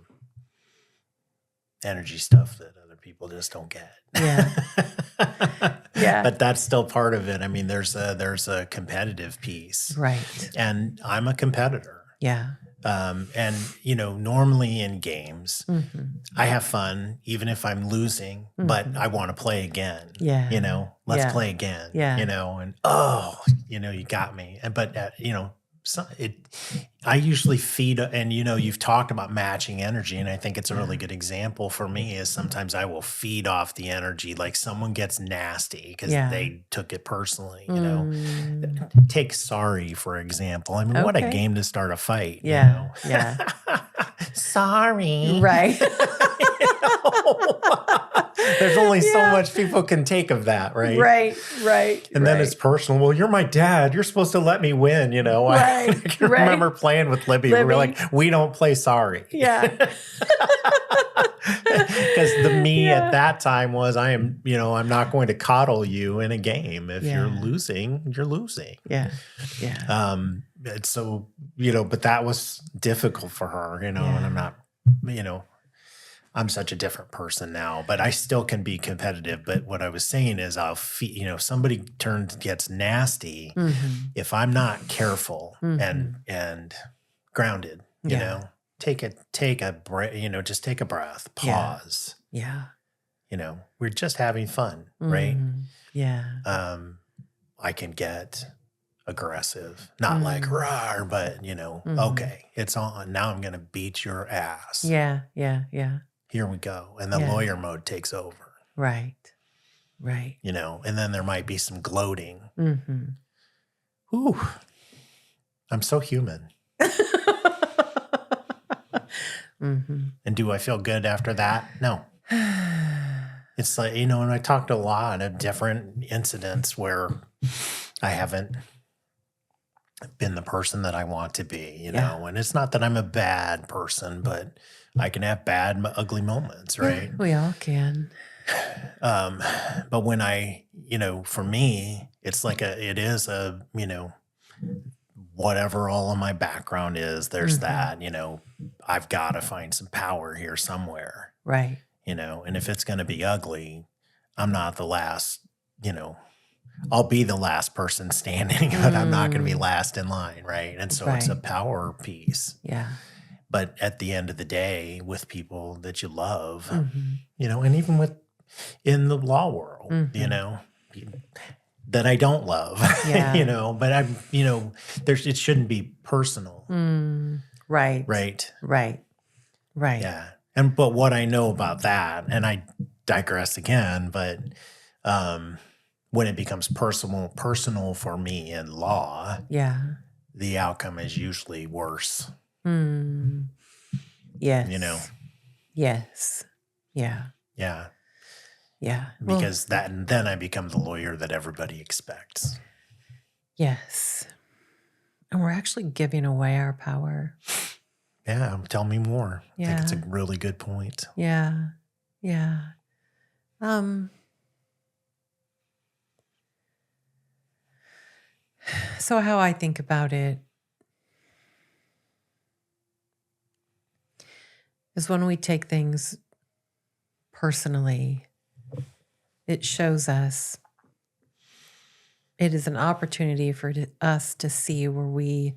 energy stuff that other people just don't get. Yeah. Yeah. But that's still part of it. I mean, there's a competitive piece. Right. And I'm a competitor. Yeah. And, normally in games, I have fun, even if I'm losing, but I want to play again. Yeah. Let's play again. Yeah. And, you got me. But, I usually feed, and you've talked about matching energy, and I think it's a really good example for me is sometimes I will feed off the energy, like someone gets nasty because they took it personally. Take sorry for example. I mean, what a game to start a fight. Yeah. Sorry. Right. There's only so Yeah. much people can take of that, right? Right. And then it's personal. Well, you're my dad. You're supposed to let me win, you know. I Right, can right. remember playing with Libby. We were like, we don't play sorry. Yeah. Because the me Yeah. at that time was, I'm not going to coddle you in a game. If you're losing, you're losing. Yeah. And so, but that was difficult for her, and I'm not, I'm such a different person now, but I still can be competitive. But what I was saying is somebody gets nasty if I'm not careful and grounded, take a breath, just take a breath, pause. Yeah. We're just having fun, right? Yeah. I can get aggressive, not like rawr, but okay, it's on. Now I'm going to beat your ass. Yeah. Here we go. And the lawyer mode takes over. Right. And then there might be some gloating. Mm-hmm. Ooh, I'm so human. And do I feel good after that? No. It's like, and I talked a lot of different incidents where I haven't been the person that I want to be, and it's not that I'm a bad person, but I can have bad, ugly moments, right? We all can. But when for me, it's like it is a, whatever all of my background is, there's that, I've got to find some power here somewhere. Right. And if it's going to be ugly, I'm not the last, I'll be the last person standing, but I'm not going to be last in line, right? And so it's a power piece. Yeah. But at the end of the day, with people that you love, and even in the law world, that I don't love, but I'm, it shouldn't be personal. Right. Yeah. But what I know about that, and I digress again, but when it becomes personal for me in law, the outcome is usually worse. Yes. Yes. Yeah. Because then I become the lawyer that everybody expects. Yes. And we're actually giving away our power. Yeah. Tell me more. Yeah. I think it's a really good point. Yeah. So how I think about it is when we take things personally, it shows us, it is an opportunity for us to see where we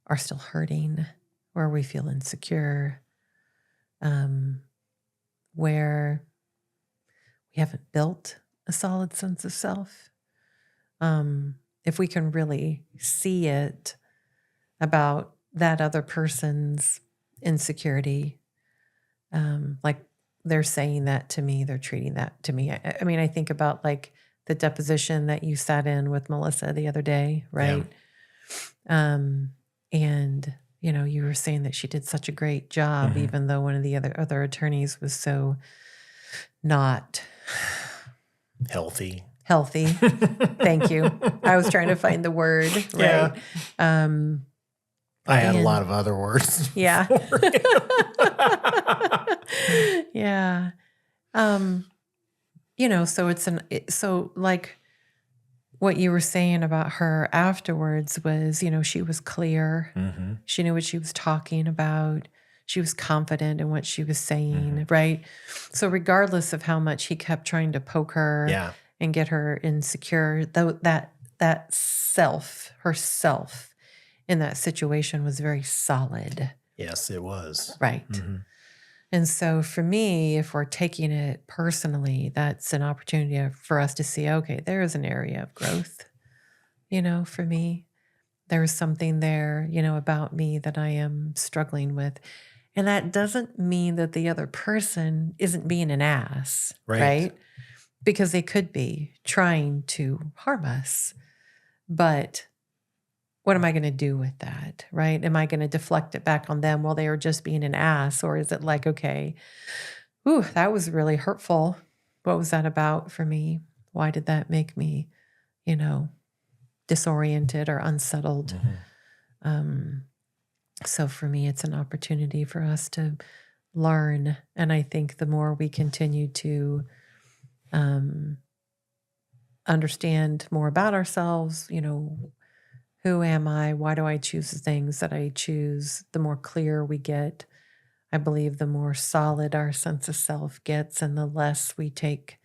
are still hurting, where we feel insecure, where we haven't built a solid sense of self. If we can really see it about that other person's insecurity, like they're saying that to me, they're treating that to me. I mean, I think about like the deposition that you sat in with Melissa the other day, right? Yeah. And you were saying that she did such a great job, even though one of the other attorneys was so not healthy. Thank you. I was trying to find the word, right? Yeah. I had a lot of other words. Yeah. Yeah. So like what you were saying about her afterwards was, she was clear. She knew what she was talking about. She was confident in what she was saying, right? So regardless of how much he kept trying to poke her and get her insecure, though that herself in that situation was very solid. Yes, it was. Right. And so for me, if we're taking it personally, that's an opportunity for us to see, okay, there is an area of growth, for me. There is something there, about me that I am struggling with. And that doesn't mean that the other person isn't being an ass, right? Because they could be trying to harm us. But what am I going to do with that, right? Am I going to deflect it back on them while they are just being an ass? Or is it like, okay, Ooh, that was really hurtful. What was that about for me? Why did that make me, disoriented or unsettled? So for me, it's an opportunity for us to learn. And I think the more we continue to understand more about ourselves, who am I? Why do I choose the things that I choose? The more clear we get, I believe the more solid our sense of self gets and the less we take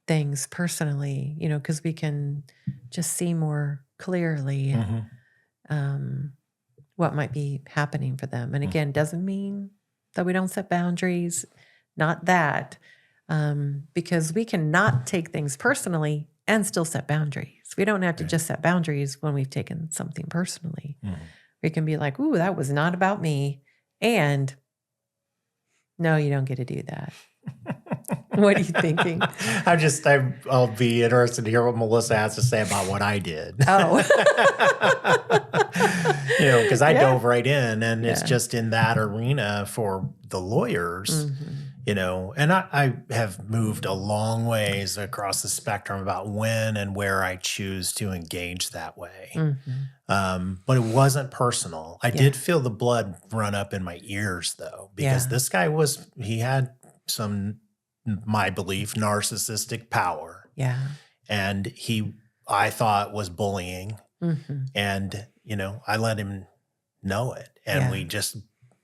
things personally, because we can just see more clearly what might be happening for them. And again, doesn't mean that we don't set boundaries, not that, because we cannot take things personally and still set boundaries. We don't have to just set boundaries when we've taken something personally. We can be like, ooh, that was not about me. And no, you don't get to do that. What are you thinking? I'll be interested to hear what Melissa has to say about what I did. Oh. Because I dove right in, and it's just in that arena for the lawyers, and I have moved a long ways across the spectrum about when and where I choose to engage that way. But it wasn't personal. I did feel the blood run up in my ears, though, because this guy he had some, my belief, narcissistic power. Yeah. And I thought was bullying. And, I let him know it. And we just,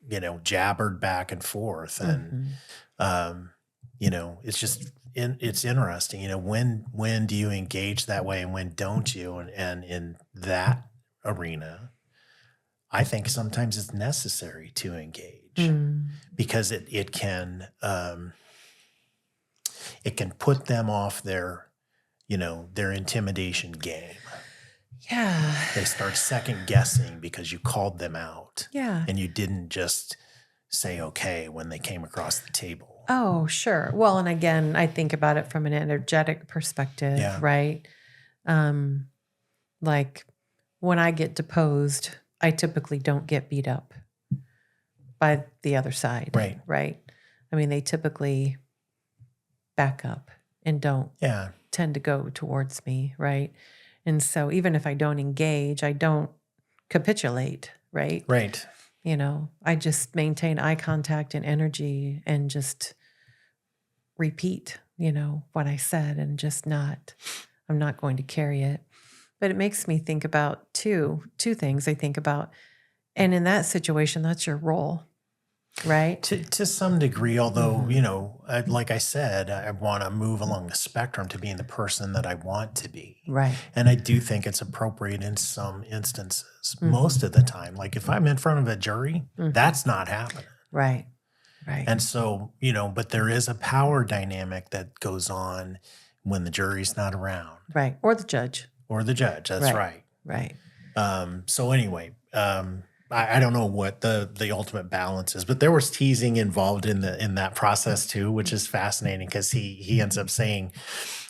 jabbered back and forth. And, it's just, it's interesting, when do you engage that way and when don't you? And in that arena, I think sometimes it's necessary to engage because it can put them off their intimidation game. Yeah. They start second guessing because you called them out. Yeah. And you didn't just say okay when they came across the table. Oh, sure. Well, and again, I think about it from an energetic perspective, right? Like when I get deposed, I typically don't get beat up by the other side. Right. Right. I mean, they typically back up and don't tend to go towards me, right? And so even if I don't engage, I don't capitulate, right? Right. I just maintain eye contact and energy and just repeat, what I said and just I'm not going to carry it. But it makes me think about two things I think about. And in that situation, that's your role. Right. To some degree, although, like I said, I want to move along the spectrum to being the person that I want to be. Right. And I do think it's appropriate in some instances. Most of the time, like if I'm in front of a jury, that's not happening. Right. Right. And so, but there is a power dynamic that goes on when the jury's not around. Right. Or the judge. That's right. Right. So anyway, I don't know what the ultimate balance is, but there was teasing involved in that process too, which is fascinating because he ends up saying,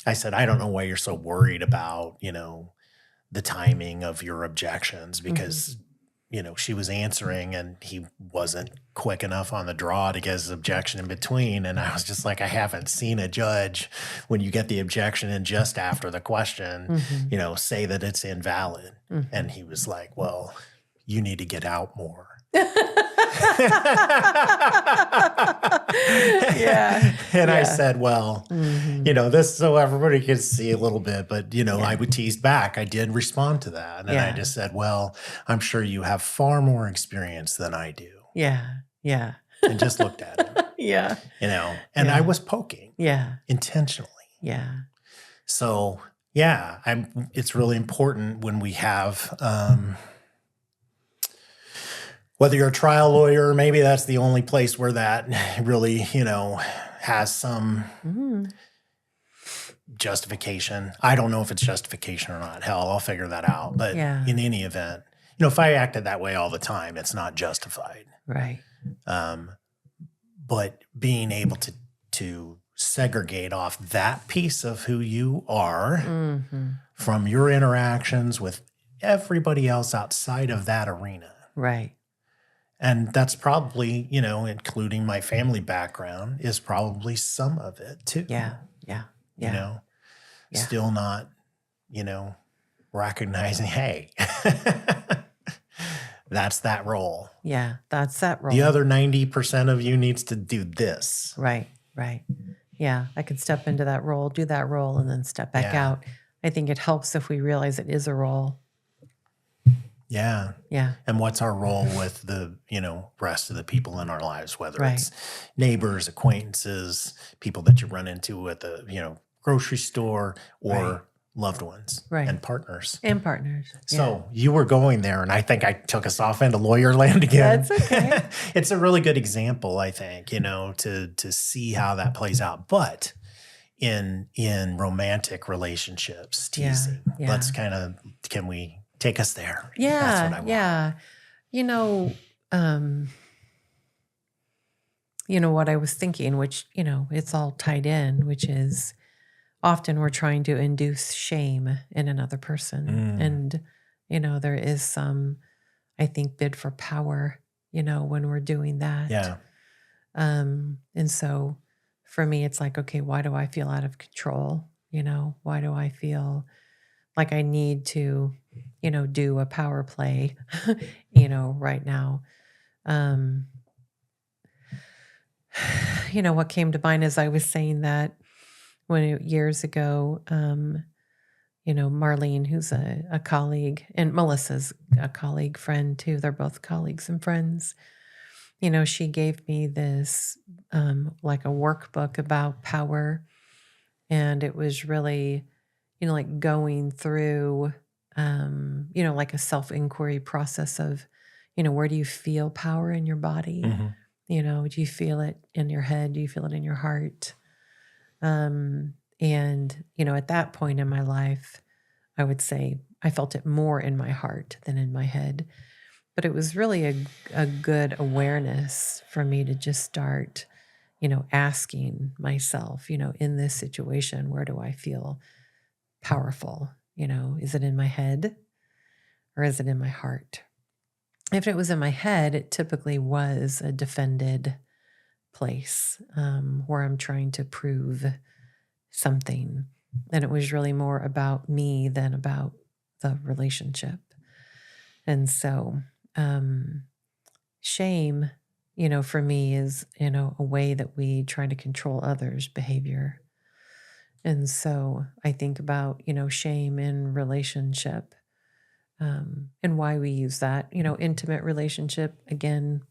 I said, I don't know why you're so worried about, the timing of your objections because, she was answering and he wasn't quick enough on the draw to get his objection in between. And I was just like, I haven't seen a judge when you get the objection and just after the question, say that it's invalid. And he was like, well, you need to get out more. And I said, well, this so everybody could see a little bit, but, I would tease back. I did respond to that. And I just said, well, I'm sure you have far more experience than I do. Yeah. Yeah. And just looked at him. And I was poking. Yeah. Intentionally. Yeah. So, it's really important when we have, whether you're a trial lawyer, maybe that's the only place where that really, has some justification. I don't know if it's justification or not. Hell, I'll figure that out. But in any event, if I acted that way all the time, it's not justified. Right. But being able to segregate off that piece of who you are from your interactions with everybody else outside of that arena. Right. And that's probably, including my family background, is probably some of it too. Yeah. Yeah. You Yeah. know, Yeah. still not, recognizing, hey, that's that role. Yeah. That's that role. The other 90% of you needs to do this. Right. Right. Yeah. I could step into that role, do that role, and then step back Yeah. out. I think it helps if we realize it is a role. Yeah. Yeah. And what's our role with the, rest of the people in our lives, whether Right. it's neighbors, acquaintances, people that you run into at the, grocery store, or Right. loved ones Right. and partners. And partners. Yeah. So you were going there, and I think I took us off into lawyer land again. That's okay. It's a really good example, I think, to see how that plays out. But in romantic relationships, teasing, Yeah. let's can we take us there? Yeah. That's what I want. Yeah. What I was thinking, which, it's all tied in, which is often we're trying to induce shame in another person. And, there is some, I think, bid for power, when we're doing that. Yeah. And so for me, it's like, okay, why do I feel out of control? Why do I feel like I need to, do a power play, right now? What came to mind as I was saying that years ago, Marlene, who's a colleague, and Melissa's a colleague, friend too. They're both colleagues and friends. She gave me this, like a workbook about power. And it was really, like going through, like a self-inquiry process of, where do you feel power in your body? Mm-hmm. Do you feel it in your head? Do you feel it in your heart? And, at that point in my life, I would say I felt it more in my heart than in my head. But it was really a good awareness for me to just start, asking myself, in this situation, where do I feel powerful? Is it in my head or is it in my heart? If it was in my head, it typically was a defended place where I'm trying to prove something. And it was really more about me than about the relationship. And so shame, for me is, a way that we try to control others' behavior. And so I think about, shame in relationship and why we use that, intimate relationship, again,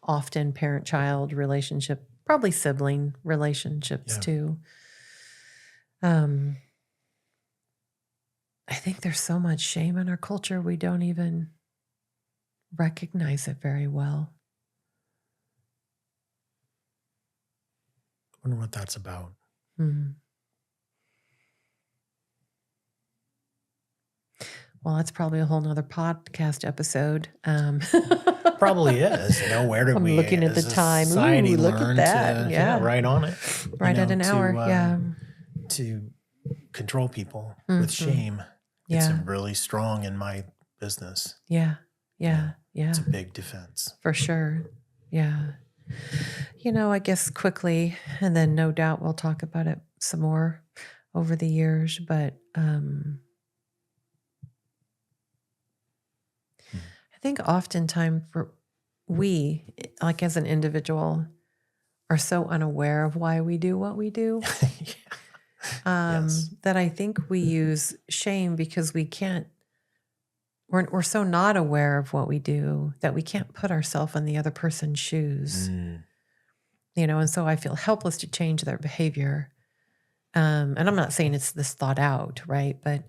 often parent-child relationship, probably sibling relationships too. I think there's so much shame in our culture, we don't even recognize it very well. I wonder what that's about. Well, that's probably a whole nother podcast episode. Probably is. Where did I'm we looking at the as a time. society Ooh, look at learn that. to Yeah. right on it. Right at an hour. To control people with shame. It's really strong in my business. Yeah. It's a big defense. For sure. Yeah. I guess quickly, and then no doubt we'll talk about it some more over the years, but I think oftentimes we, like as an individual, are so unaware of why we do what we do Yes. that I think we use shame because we're so not aware of what we do that we can't put ourselves in the other person's shoes. And so I feel helpless to change their behavior. And I'm not saying it's this thought out, right? But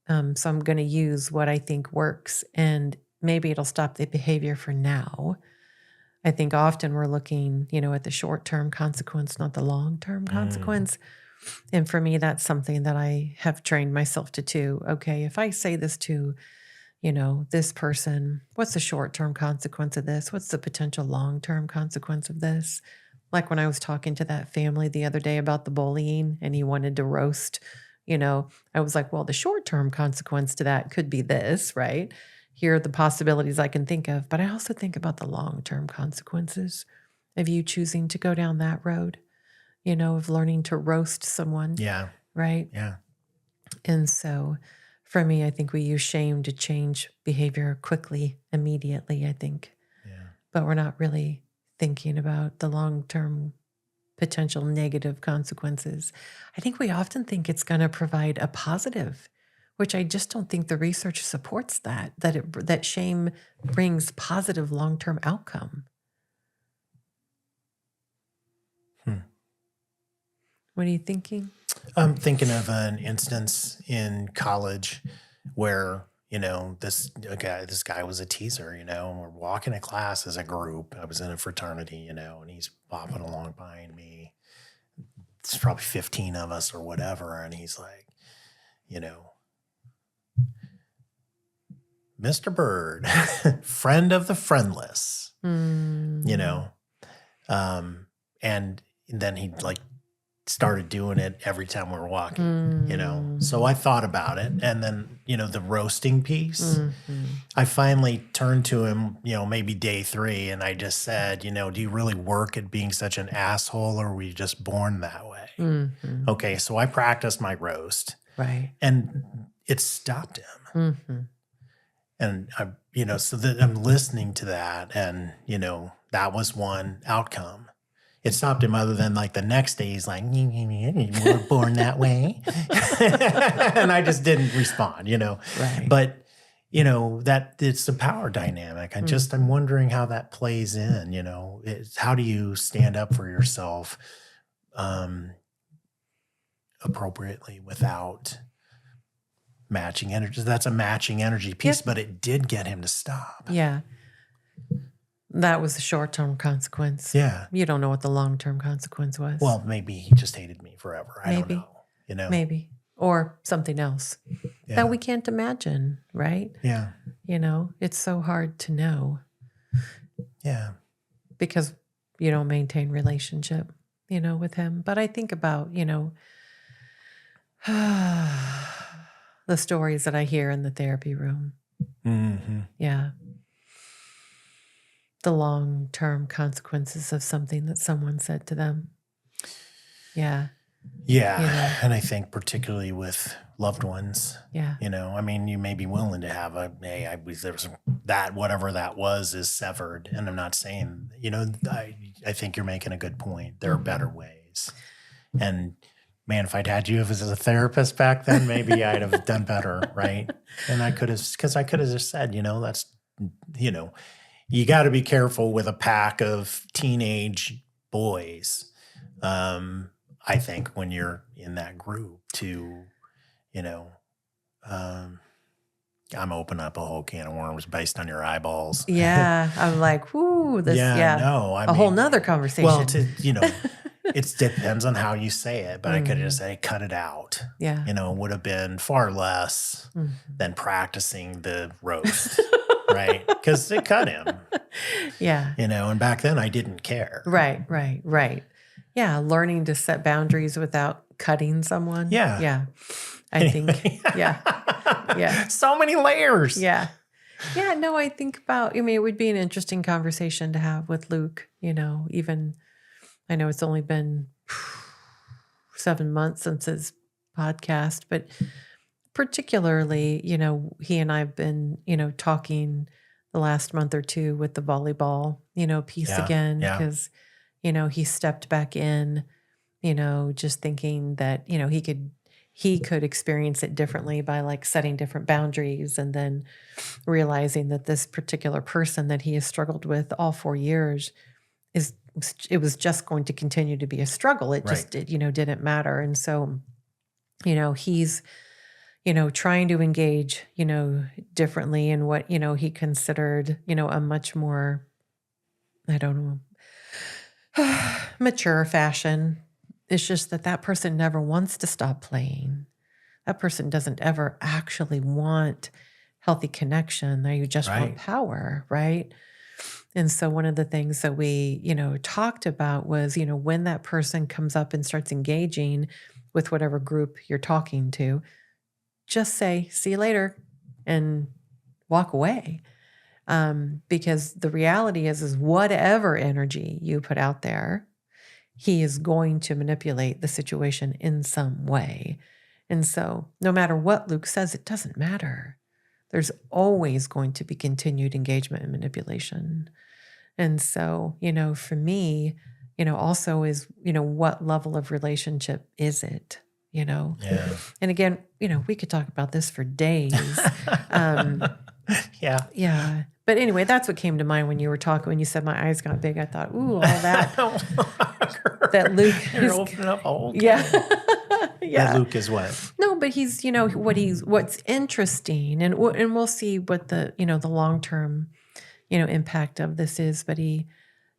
so I'm going to use what I think works, and maybe it'll stop the behavior for now. I think often we're looking, at the short-term consequence, not the long-term consequence. And for me, that's something that I have trained myself to do. Okay, if I say this to, this person, what's the short-term consequence of this? What's the potential long-term consequence of this? Like when I was talking to that family the other day about the bullying and he wanted to roast, I was like, well, the short-term consequence to that could be this, right? here are the possibilities I can think of. But I also think about the long-term consequences of you choosing to go down that road, of learning to roast someone. Yeah. Right. Yeah. And so for me, I think we use shame to change behavior quickly, immediately, I think. Yeah. But we're not really thinking about the long-term potential negative consequences. I think we often think it's going to provide a positive, which I just don't think the research supports that shame brings positive long-term outcome. What are you thinking? I'm thinking of an instance in college where, this guy was a teaser, and we're walking to class as a group. I was in a fraternity, and he's bopping along behind me. It's probably 15 of us or whatever. And he's like, Mr. Bird, friend of the friendless, and then he started doing it every time we were walking, So I thought about it. And then, the roasting piece, I finally turned to him, maybe day 3. And I just said, do you really work at being such an asshole, or were you just born that way? Okay. So I practiced my roast. Right. And it stopped him. And so that I'm listening to that, and, that was one outcome. It stopped him, other than the next day he's like, you were born that way. And I just didn't respond, Right. But, that it's a power dynamic. I'm wondering how that plays in, how do you stand up for yourself appropriately without matching energy? That's a matching energy piece, but it did get him to stop. Yeah. That was the short-term consequence. Yeah. You don't know what the long-term consequence was. Well, maybe he just hated me forever. I don't know. Maybe. Or something else that we can't imagine, right? Yeah. It's so hard to know. Yeah. Because you don't maintain relationship, with him. But I think about, the stories that I hear in the therapy room. Yeah. The long-term consequences of something that someone said to them. Yeah. Yeah. And I think particularly with loved ones, Yeah. you may be willing to have whatever that was is severed. And I'm not saying, I think you're making a good point. There are better ways. And man, if I'd had you as a therapist back then, maybe I'd have done better. Right. And I could have just said, that's, you got to be careful with a pack of teenage boys. I think when you're in that group to, I'm opening up a whole can of worms based on your eyeballs. Yeah. I'm like, whoo, this, No, a whole nother conversation. Well, it depends on how you say it, but I could just say, cut it out. Yeah. It would have been far less than practicing the roast. Right. Because it cut him. Yeah. And back then I didn't care. Right. Yeah. Learning to set boundaries without cutting someone. Yeah. Yeah. I think, yeah. So many layers. Yeah. Yeah. No, I think about, it would be an interesting conversation to have with Luke, even, I know it's only been 7 months since his podcast, but particularly, he and I have been, talking the last month or two with the volleyball, piece again, because, he stepped back in, just thinking that, he could experience it differently by setting different boundaries, and then realizing that this particular person that he has struggled with all 4 years it was just going to continue to be a struggle. It just, didn't matter. And so, he's, trying to engage, differently in what, he considered, a much more, I don't know, mature fashion. It's just that person never wants to stop playing. That person doesn't ever actually want healthy connection. They just want power, right? And so one of the things that we, talked about was, when that person comes up and starts engaging with whatever group you're talking to, just say, see you later, and walk away. Because the reality is whatever energy you put out there, he is going to manipulate the situation in some way. And so no matter what Luke says, it doesn't matter. There's always going to be continued engagement and manipulation. And so, for me, also is, what level of relationship is it? Yeah. And again, we could talk about this for days. Yeah. Yeah. But anyway, that's what came to mind when you were talking, when you said my eyes got big. I thought, ooh, all that. That Luke You're is, opening up a whole can. yeah. Yeah. That Luke is what? No, but he's, what's interesting, and we'll see what the long-term, impact of this is. But he,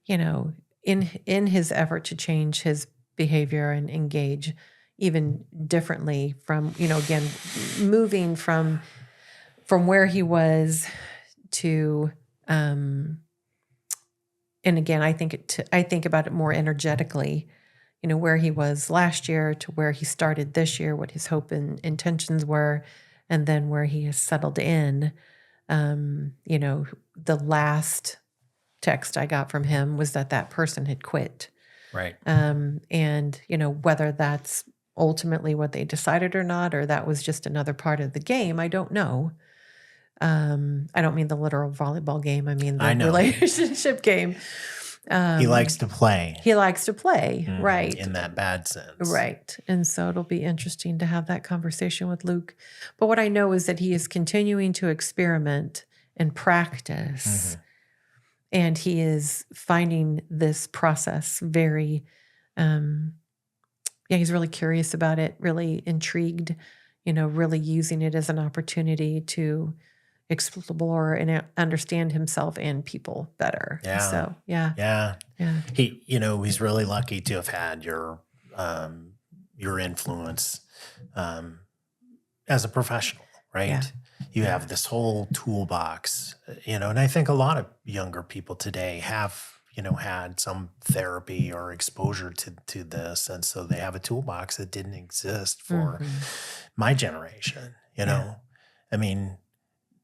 in his effort to change his behavior and engage even differently from, again, moving from where he was to, and again, I think about it more energetically, where he was last year to where he started this year, what his hope and intentions were, and then where he has settled in. The last text I got from him was that person had quit. Right. And, whether that's ultimately what they decided or not, or that was just another part of the game, I don't know. I don't mean the literal volleyball game. I mean the relationship game. He likes to play. He likes to play, right. In that bad sense. Right. And so it'll be interesting to have that conversation with Luke. But what I know is that he is continuing to experiment and practice. And he is finding this process very, he's really curious about it, really intrigued, really using it as an opportunity to explore and understand himself and people better. Yeah. So, yeah. Yeah. He, he's really lucky to have had your influence as a professional, right? Yeah. You have this whole toolbox, and I think a lot of younger people today have, had some therapy or exposure to this. And so they have a toolbox that didn't exist for my generation, I mean,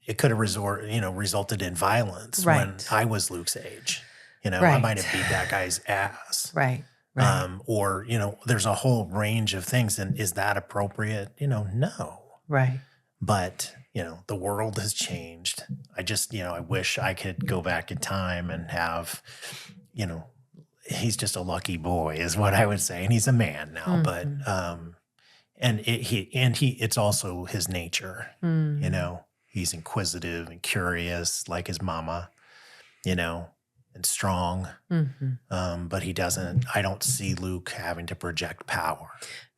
it could have resulted in violence when I was Luke's age. I might have beat that guy's ass. Right. Or, there's a whole range of things. And is that appropriate? No. Right. But, the world has changed. I just, I wish I could go back in time and have, he's just a lucky boy is what I would say. And he's a man now, but, it's also his nature, he's inquisitive and curious like his mama, and strong. But I don't see Luke having to project power.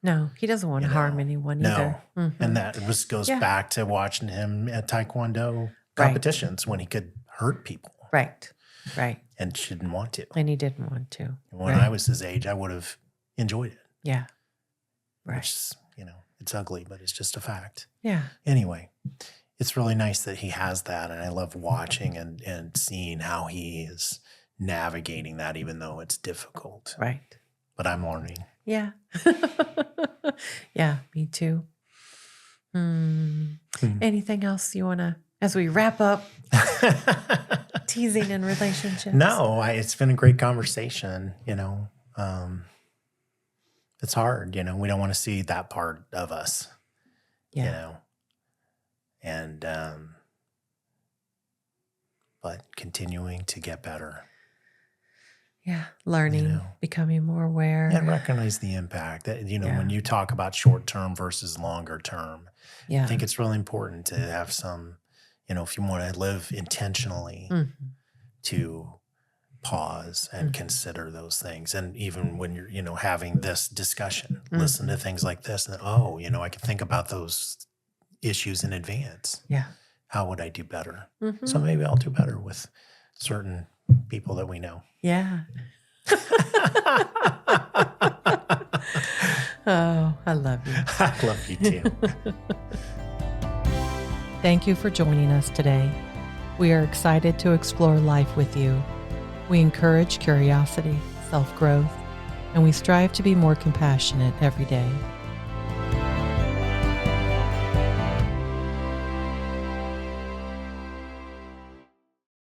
No, he doesn't want to harm anyone either. And that goes back to watching him at Taekwondo competitions when he could hurt people. Right. And didn't want to. And he didn't want to. When I was his age, I would have enjoyed it. Yeah. Right. Which is, it's ugly, but it's just a fact. Yeah. Anyway, it's really nice that he has that. And I love watching and seeing how he is navigating that, even though it's difficult. Right. But I'm learning. Yeah. Yeah, me too. Anything else you want to, as we wrap up, teasing in relationships? No, it's been a great conversation, it's hard, we don't want to see that part of us, and, but continuing to get better. Yeah, learning, becoming more aware. And recognize the impact that, when you talk about short term versus longer term, I think it's really important to have some, if you want to live intentionally, to pause and consider those things. And even when you're, having this discussion, listen to things like this and, I can think about those issues in advance. Yeah. How would I do better? So maybe I'll do better with certain people that we know. Yeah. Oh, I love you. I love you too. Thank you for joining us today. We are excited to explore life with you. We encourage curiosity, self-growth, and we strive to be more compassionate every day.